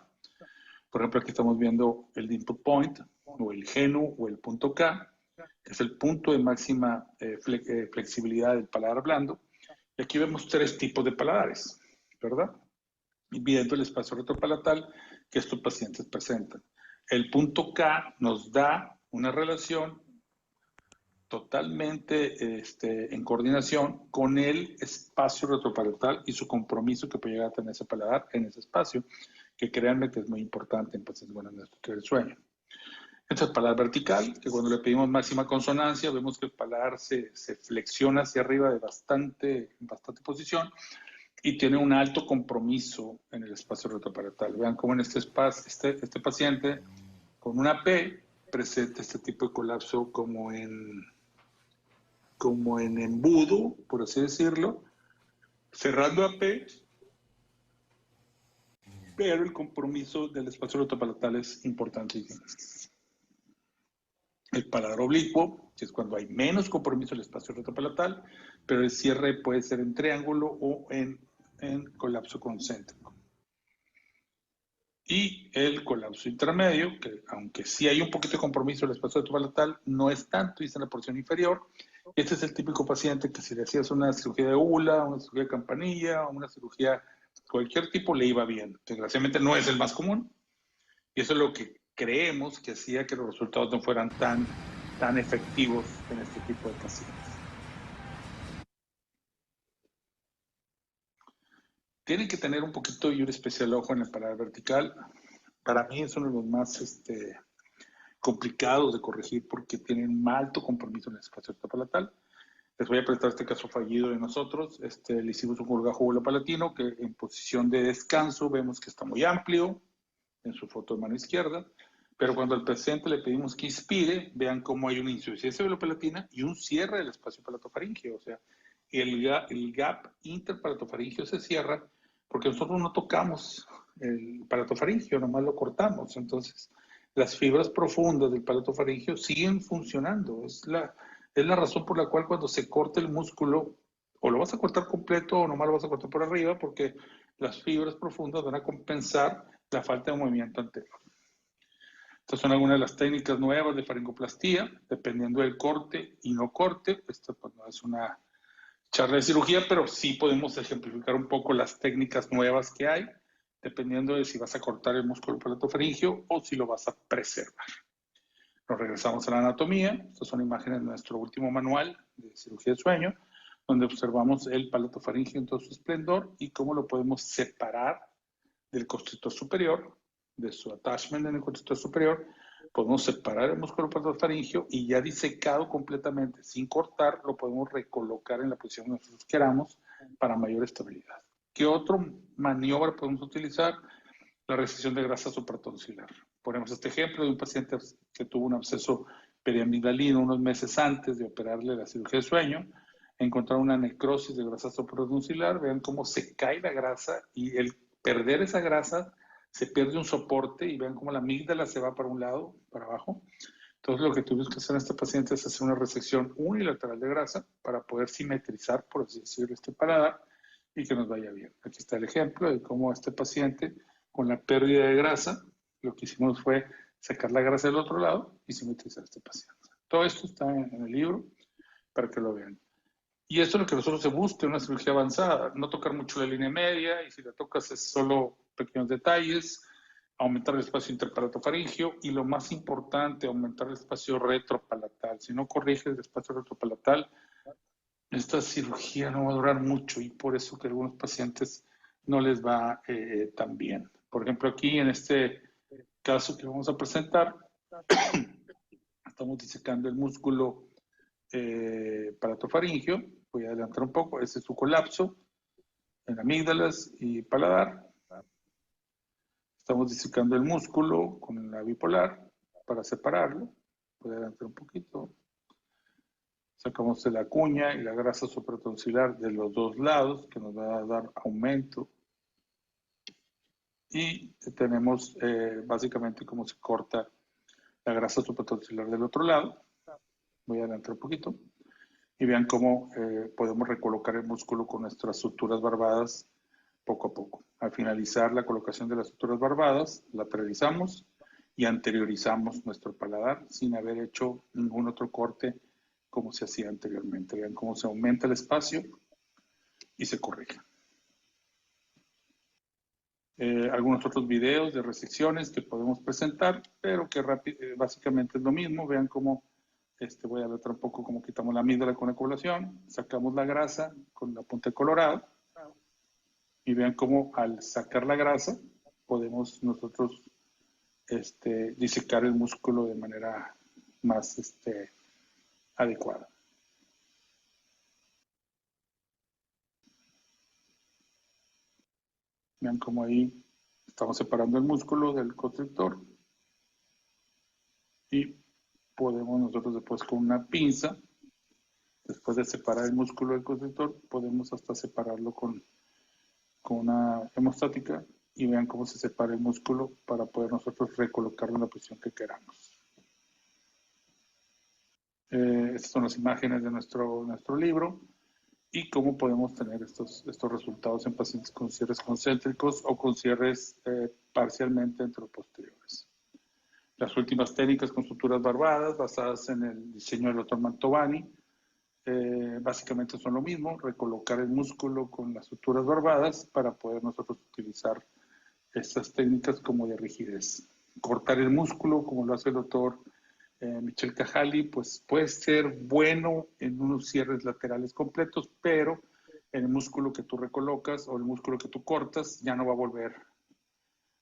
Speaker 4: Por ejemplo, aquí estamos viendo el input point, o el genu, o el punto K, que es el punto de máxima flexibilidad del paladar blando. Y aquí vemos 3 tipos de paladares, ¿verdad? Y viendo el espacio retropalatal que estos pacientes presentan. El punto K nos da una relación totalmente en coordinación con el espacio retropalatal y su compromiso que puede llegar a tener ese paladar en ese espacio, que créanme que es muy importante en pacientes con diagnóstico del sueño. Este es el paladar vertical, que cuando le pedimos máxima consonancia, vemos que el paladar se flexiona hacia arriba de bastante posición y tiene un alto compromiso en el espacio retropalatal. Vean cómo en este espacio, este paciente con una P presenta este tipo de colapso como en embudo, por así decirlo, cerrando a P, pero el compromiso del espacio retropalatal es importantísimo. El paladar oblicuo, que es cuando hay menos compromiso del espacio retropalatal, pero el cierre puede ser en triángulo o en colapso concéntrico. Y el colapso intermedio, que aunque sí hay un poquito de compromiso del espacio retropalatal, no es tanto, y es en la porción inferior. Este es el típico paciente que si le hacías una cirugía de ULA, una cirugía de campanilla, una cirugía cualquier tipo, le iba bien. Desgraciadamente no es el más común, y eso es lo que creemos que hacía que los resultados no fueran tan efectivos en este tipo de pacientes. Tienen que tener un poquito y un especial ojo en el paladar vertical. Para mí es uno de los más complicados de corregir porque tienen un alto compromiso en el espacio retropalatal. Les voy a presentar este caso fallido de nosotros. Le hicimos un colgajo vuelo-palatino que en posición de descanso vemos que está muy amplio en su foto de mano izquierda, pero cuando al paciente le pedimos que inspire, vean cómo hay una insuficiencia velopalatina y un cierre del espacio palatofaríngeo. O sea, el gap interpalatofaríngeo se cierra porque nosotros no tocamos el palatofaríngeo, nomás lo cortamos. Entonces, las fibras profundas del palatofaríngeo siguen funcionando. Es la razón por la cual cuando se corta el músculo, o lo vas a cortar completo o nomás lo vas a cortar por arriba, porque las fibras profundas van a compensar la falta de movimiento anterior. Estas son algunas de las técnicas nuevas de faringoplastía, dependiendo del corte y no corte. Esto pues, no es una charla de cirugía, pero sí podemos ejemplificar un poco las técnicas nuevas que hay, dependiendo de si vas a cortar el músculo palatofaríngeo o si lo vas a preservar. Nos regresamos a la anatomía. Estas son imágenes de nuestro último manual de cirugía de sueño, donde observamos el palatofaríngeo en todo su esplendor y cómo lo podemos separar del constrictor superior, de su attachment en el constrictor superior. Podemos separar el músculo palatofaríngeo y ya disecado completamente, sin cortar, lo podemos recolocar en la posición que nosotros queramos para mayor estabilidad. ¿Qué otra maniobra podemos utilizar? La resección de grasa supratonsilar. Ponemos este ejemplo de un paciente que tuvo un absceso periamigdalino unos meses antes de operarle la cirugía de sueño. Encontraron una necrosis de grasa supratonsilar. Vean cómo se cae la grasa y el perder esa grasa se pierde un soporte y vean cómo la amígdala se va para un lado, para abajo. Entonces lo que tuvimos que hacer en este paciente es hacer una resección unilateral de grasa para poder simetrizar, por así decirlo, este paladar y que nos vaya bien. Aquí está el ejemplo de cómo este paciente con la pérdida de grasa, lo que hicimos fue sacar la grasa del otro lado y simetrizar a este paciente. Todo esto está en el libro para que lo vean. Y esto es lo que nosotros se busca en una cirugía avanzada, no tocar mucho la línea media y si la tocas es solo pequeños detalles, aumentar el espacio interpalatofaríngeo y lo más importante, aumentar el espacio retropalatal. Si no corriges el espacio retropalatal, esta cirugía no va a durar mucho y por eso que a algunos pacientes no les va tan bien. Por ejemplo, aquí en este caso que vamos a presentar, estamos disecando el músculo palatofaríngeo. Voy a adelantar un poco. Este es su colapso en amígdalas y paladar. Estamos disecando el músculo con la bipolar para separarlo. Voy a adelantar un poquito. Sacamos de la cuña y la grasa supratonsilar de los dos lados, que nos va a dar aumento. Y tenemos básicamente cómo se corta la grasa supratonsilar del otro lado. Voy a adelantar un poquito. Y vean cómo podemos recolocar el músculo con nuestras suturas barbadas poco a poco. Al finalizar la colocación de las suturas barbadas, lateralizamos y anteriorizamos nuestro paladar sin haber hecho ningún otro corte como se hacía anteriormente. Vean cómo se aumenta el espacio y se corrige. Algunos otros videos de resecciones que podemos presentar, pero que básicamente es lo mismo. Vean cómo, voy a ver un poco cómo quitamos la amígdala con la coloración, sacamos la grasa con la punta colorada, y vean cómo al sacar la grasa podemos nosotros disecar el músculo de manera más adecuada. Vean cómo ahí estamos separando el músculo del constrictor y podemos nosotros después con una pinza, después de separar el músculo del constrictor, podemos hasta separarlo con una hemostática y vean cómo se separa el músculo para poder nosotros recolocarlo en la posición que queramos. Estas son las imágenes de nuestro libro y cómo podemos tener estos resultados en pacientes con cierres concéntricos o con cierres parcialmente enteroposteriores. Las últimas técnicas con suturas barbadas basadas en el diseño del Dr. Mantovani básicamente son lo mismo, recolocar el músculo con las suturas barbadas para poder nosotros utilizar estas técnicas como de rigidez. Cortar el músculo, como lo hace el doctor Michel Cajali, pues puede ser bueno en unos cierres laterales completos, pero el músculo que tú recolocas o el músculo que tú cortas ya no va a volver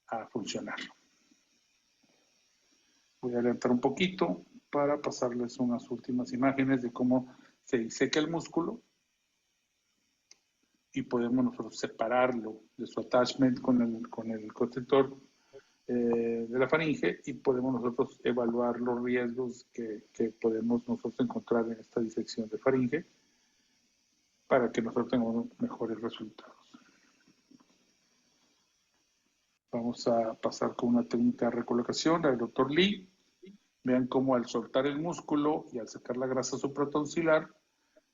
Speaker 4: a funcionar. Voy a adelantar un poquito para pasarles unas últimas imágenes de cómo se diseca el músculo y podemos nosotros separarlo de su attachment con el constrictor de la faringe y podemos nosotros evaluar los riesgos que podemos nosotros encontrar en esta disección de faringe para que nosotros tengamos mejores resultados. Vamos a pasar con una técnica de recolocación, la del Dr. Lee. Vean cómo al soltar el músculo y al sacar la grasa supratonsilar,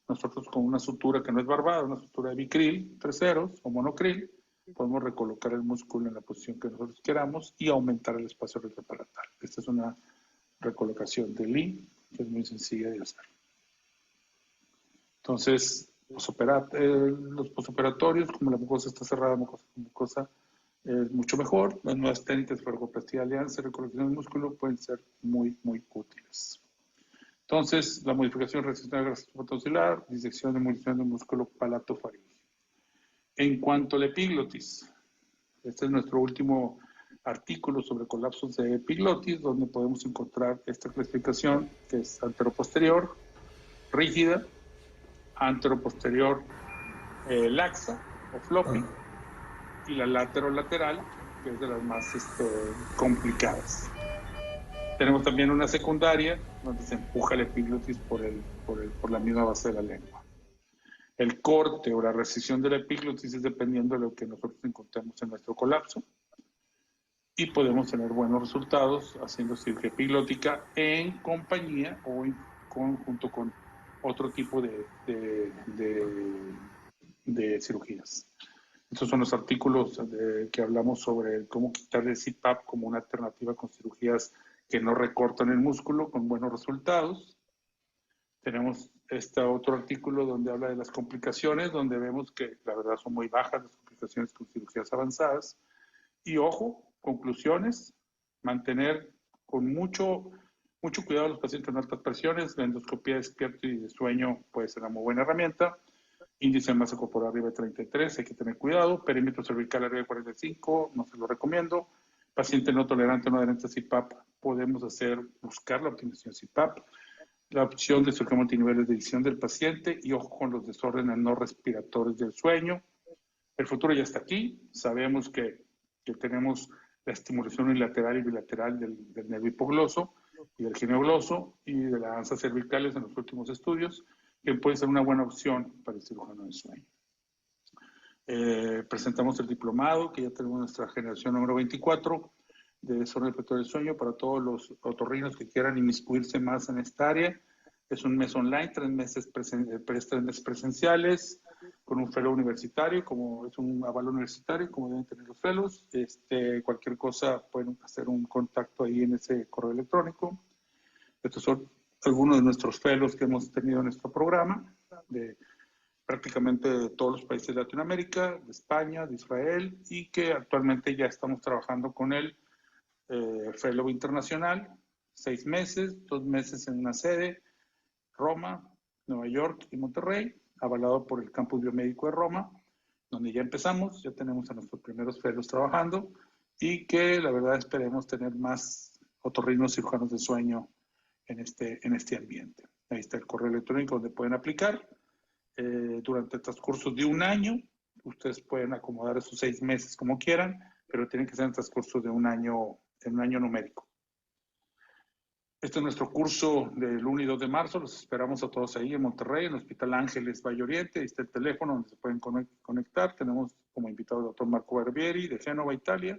Speaker 4: nosotros con una sutura que no es barbada, una sutura de bicril, 3 ceros o monocril, podemos recolocar el músculo en la posición que nosotros queramos y aumentar el espacio retropalatal. Esta es una recolocación de Lee, que es muy sencilla de hacer. Entonces, los posoperatorios, como la mucosa está cerrada, mucosa es mucho mejor. Las nuevas técnicas de faringoplastía, alianza y recolocación del músculo pueden ser muy, muy útiles. Entonces, la modificación de resistente a grasa supratonsilar, disección y demolición del músculo palatofaringe. En cuanto a la epiglotis, este es nuestro último artículo sobre colapsos de epiglotis, donde podemos encontrar esta clasificación que es anteroposterior, rígida, anteroposterior laxa o floppy, y la laterolateral, que es de las más complicadas. Tenemos también una secundaria, donde se empuja la epiglotis por la misma base de la lengua. El corte o la resección de la epiglotis es dependiendo de lo que nosotros encontremos en nuestro colapso. Y podemos tener buenos resultados haciendo cirugía epiglótica en compañía o junto con otro tipo de cirugías. Estos son los artículos que hablamos sobre cómo quitar el CPAP como una alternativa con cirugías que no recortan el músculo con buenos resultados. Tenemos este otro artículo donde habla de las complicaciones, donde vemos que la verdad son muy bajas las complicaciones con cirugías avanzadas. Y ojo, conclusiones, mantener con mucho cuidado a los pacientes en altas presiones. La endoscopía despierto y de sueño puede ser una muy buena herramienta. Índice de masa corporal arriba de 33, hay que tener cuidado. Perímetro cervical arriba de 45, no se lo recomiendo. Paciente no tolerante o no adherente a CPAP, podemos buscar la optimización CPAP. La opción de cirugía multiniveles de edición del paciente y ojo con los desórdenes no respiratorios del sueño. El futuro ya está aquí. Sabemos que tenemos la estimulación unilateral y bilateral del nervio hipogloso y del gineogloso y de las ansias cervicales en los últimos estudios, que puede ser una buena opción para el cirujano de sueño. Presentamos el diplomado, que ya tenemos nuestra generación número 24 de desorden respiratorio del sueño para todos los otorrinos que quieran inmiscuirse más en esta área. Es un mes online, 3 meses presenciales, con un fellow universitario, como es un aval universitario, como deben tener los fellows. Cualquier cosa pueden hacer un contacto ahí en ese correo electrónico. Estos son algunos de nuestros fellows que hemos tenido en nuestro programa, de prácticamente de todos los países de Latinoamérica, de España, de Israel, y que actualmente ya estamos trabajando con el fellow internacional, 6 meses, 2 meses en una sede, Roma, Nueva York y Monterrey, avalado por el Campus Biomédico de Roma, donde ya empezamos, ya tenemos a nuestros primeros fellows trabajando, y que la verdad esperemos tener más otorrinos cirujanos de sueño en este ambiente. Ahí está el correo electrónico donde pueden aplicar. Durante estos cursos de un año, ustedes pueden acomodar esos 6 meses como quieran, pero tienen que ser en transcurso de un año numérico. Este es nuestro curso del 1 y 2 de marzo. Los esperamos a todos ahí en Monterrey, en el Hospital Ángeles Valle Oriente. Ahí está el teléfono donde se pueden conectar. Tenemos como invitado al doctor Marco Barbieri de Génova, Italia,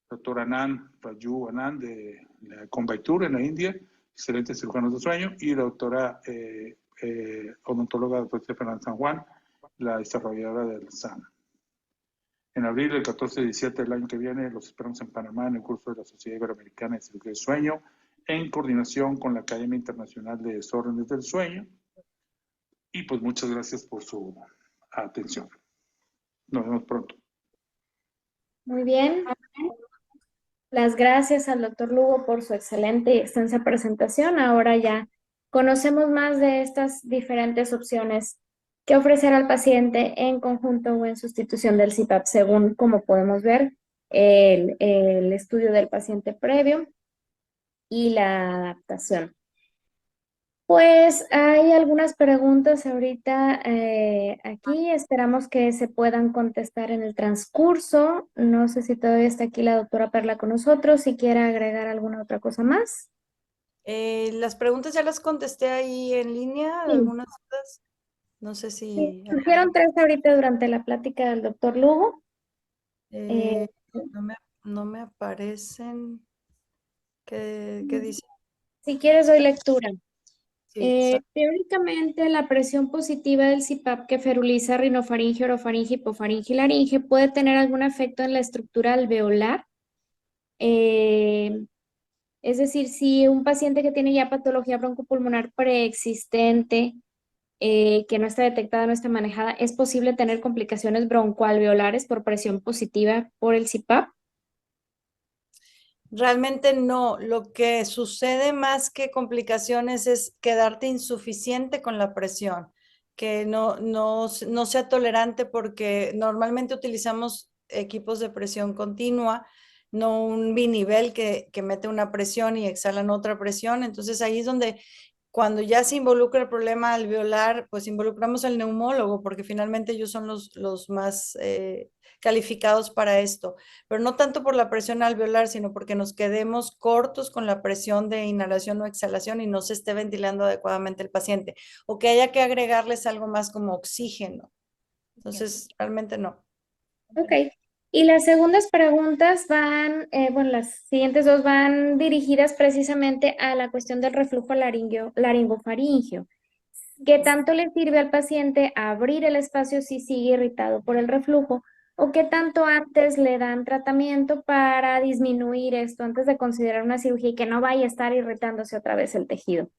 Speaker 4: doctor Anand Raju Anand de Coimbatore en la India, excelentes cirujanos de sueño, y la doctora odontóloga doctora Fernanda San Juan, la desarrolladora del SAM. En abril, el 14 y 17 del año que viene, los esperamos en Panamá en el curso de la Sociedad Iberoamericana de Cirugía del Sueño, en coordinación con la Academia Internacional de Desórdenes del Sueño. Y pues muchas gracias por su atención. Nos vemos pronto.
Speaker 2: Muy bien. Las gracias al doctor Lugo por su excelente y extensa presentación. Ahora ya conocemos más de estas diferentes opciones que ofrecer al paciente en conjunto o en sustitución del CPAP, según como podemos ver el estudio del paciente previo y la adaptación. Pues hay algunas preguntas ahorita aquí, esperamos que se puedan contestar en el transcurso. No sé si todavía está aquí la doctora Perla con nosotros, si quiere agregar alguna otra cosa más.
Speaker 3: Las preguntas ya las contesté ahí en línea,
Speaker 2: Sí.
Speaker 3: algunas dudas. No sé si...
Speaker 2: Surgieron 3 ahorita durante la plática del doctor Lugo.
Speaker 3: no me aparecen. ¿Qué dice?
Speaker 2: Si quieres doy lectura.
Speaker 3: Sí,
Speaker 2: Teóricamente, la presión positiva del CPAP que feruliza rinofaringe, orofaringe, hipofaringe y laringe puede tener algún efecto en la estructura alveolar. Es decir, si un paciente que tiene ya patología broncopulmonar preexistente, que no está detectada, no está manejada, ¿es posible tener complicaciones broncoalveolares por presión positiva por el CPAP?
Speaker 3: realmente no. Lo que sucede más que complicaciones es quedarte insuficiente con la presión, que no sea tolerante porque normalmente utilizamos equipos de presión continua, no un binivel que mete una presión y exhalan otra presión. Entonces ahí es donde cuando ya se involucra el problema alveolar, pues involucramos al neumólogo porque finalmente ellos son los más calificados para esto, pero no tanto por la presión alveolar, sino porque nos quedemos cortos con la presión de inhalación o exhalación y no se esté ventilando adecuadamente el paciente, o que haya que agregarles algo más como oxígeno. Entonces, realmente no.
Speaker 2: Ok. Y las segundas preguntas van, bueno, las siguientes 2 van dirigidas precisamente a la cuestión del reflujo laringofaríngeo. ¿Qué tanto le sirve al paciente abrir el espacio si sigue irritado por el reflujo? ¿O qué tanto antes le dan tratamiento para disminuir esto antes de considerar una cirugía y que no vaya a estar irritándose otra vez el tejido?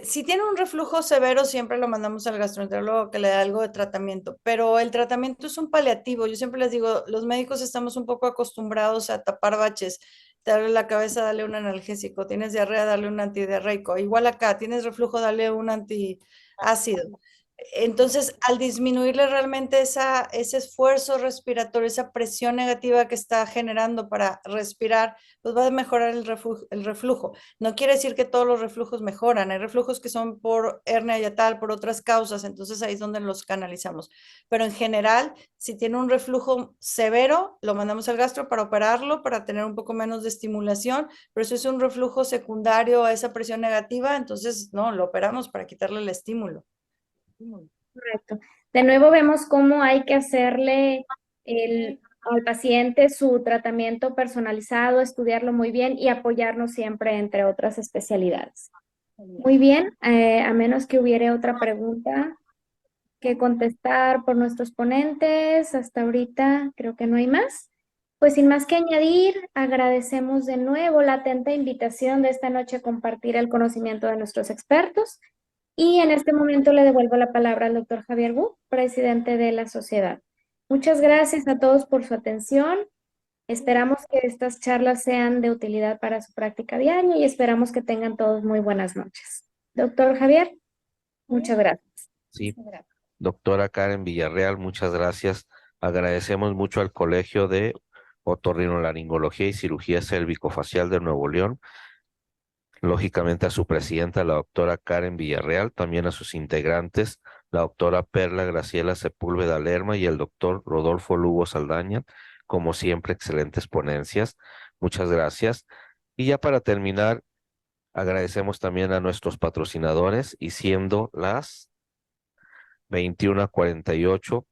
Speaker 3: Si tiene un reflujo severo, siempre lo mandamos al gastroenterólogo que le dé algo de tratamiento, pero el tratamiento es un paliativo. Yo siempre les digo, los médicos estamos un poco acostumbrados a tapar baches. Te duele la cabeza, dale un analgésico. Tienes diarrea, dale un antidiarreico. Igual acá, tienes reflujo, dale un antiácido. Entonces, al disminuirle realmente ese esfuerzo respiratorio, esa presión negativa que está generando para respirar, pues va a mejorar el reflujo. No quiere decir que todos los reflujos mejoran. Hay reflujos que son por hernia yatal, por otras causas, entonces ahí es donde los canalizamos. Pero en general, si tiene un reflujo severo, lo mandamos al gastro para operarlo, para tener un poco menos de estimulación, pero si es un reflujo secundario a esa presión negativa, entonces no, lo operamos para quitarle el estímulo.
Speaker 2: Correcto. De nuevo vemos cómo hay que hacerle al paciente su tratamiento personalizado, estudiarlo muy bien y apoyarnos siempre entre otras especialidades. Muy bien, a menos que hubiera otra pregunta. que contestar por nuestros ponentes. Hasta ahorita creo que no hay más. Pues sin más que añadir, agradecemos de nuevo la atenta invitación de esta noche a compartir el conocimiento de nuestros expertos. Y en este momento le devuelvo la palabra al doctor Javier Wu, presidente de la sociedad. Muchas gracias a todos por su atención. Esperamos que estas charlas sean de utilidad para su práctica diaria y esperamos que tengan todos muy buenas noches. Doctor Javier, muchas gracias.
Speaker 1: Sí, doctora Karen Villarreal, muchas gracias. Agradecemos mucho al Colegio de Otorrinolaringología y Cirugía Cérvico-Facial de Nuevo León, lógicamente a su presidenta, la doctora Karen Villarreal, también a sus integrantes, la doctora Perla Graciela Sepúlveda Lerma y el doctor Rodolfo Lugo Saldaña, como siempre, excelentes ponencias. Muchas gracias. Y ya para terminar, agradecemos también a nuestros patrocinadores y siendo las 21:48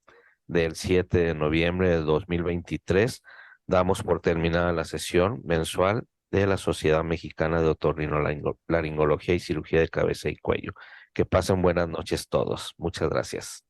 Speaker 1: del 7 de noviembre de 2023, damos por terminada la sesión mensual de la Sociedad Mexicana de Otorrinolaringología y Cirugía de Cabeza y Cuello. Que pasen buenas noches todos. Muchas gracias.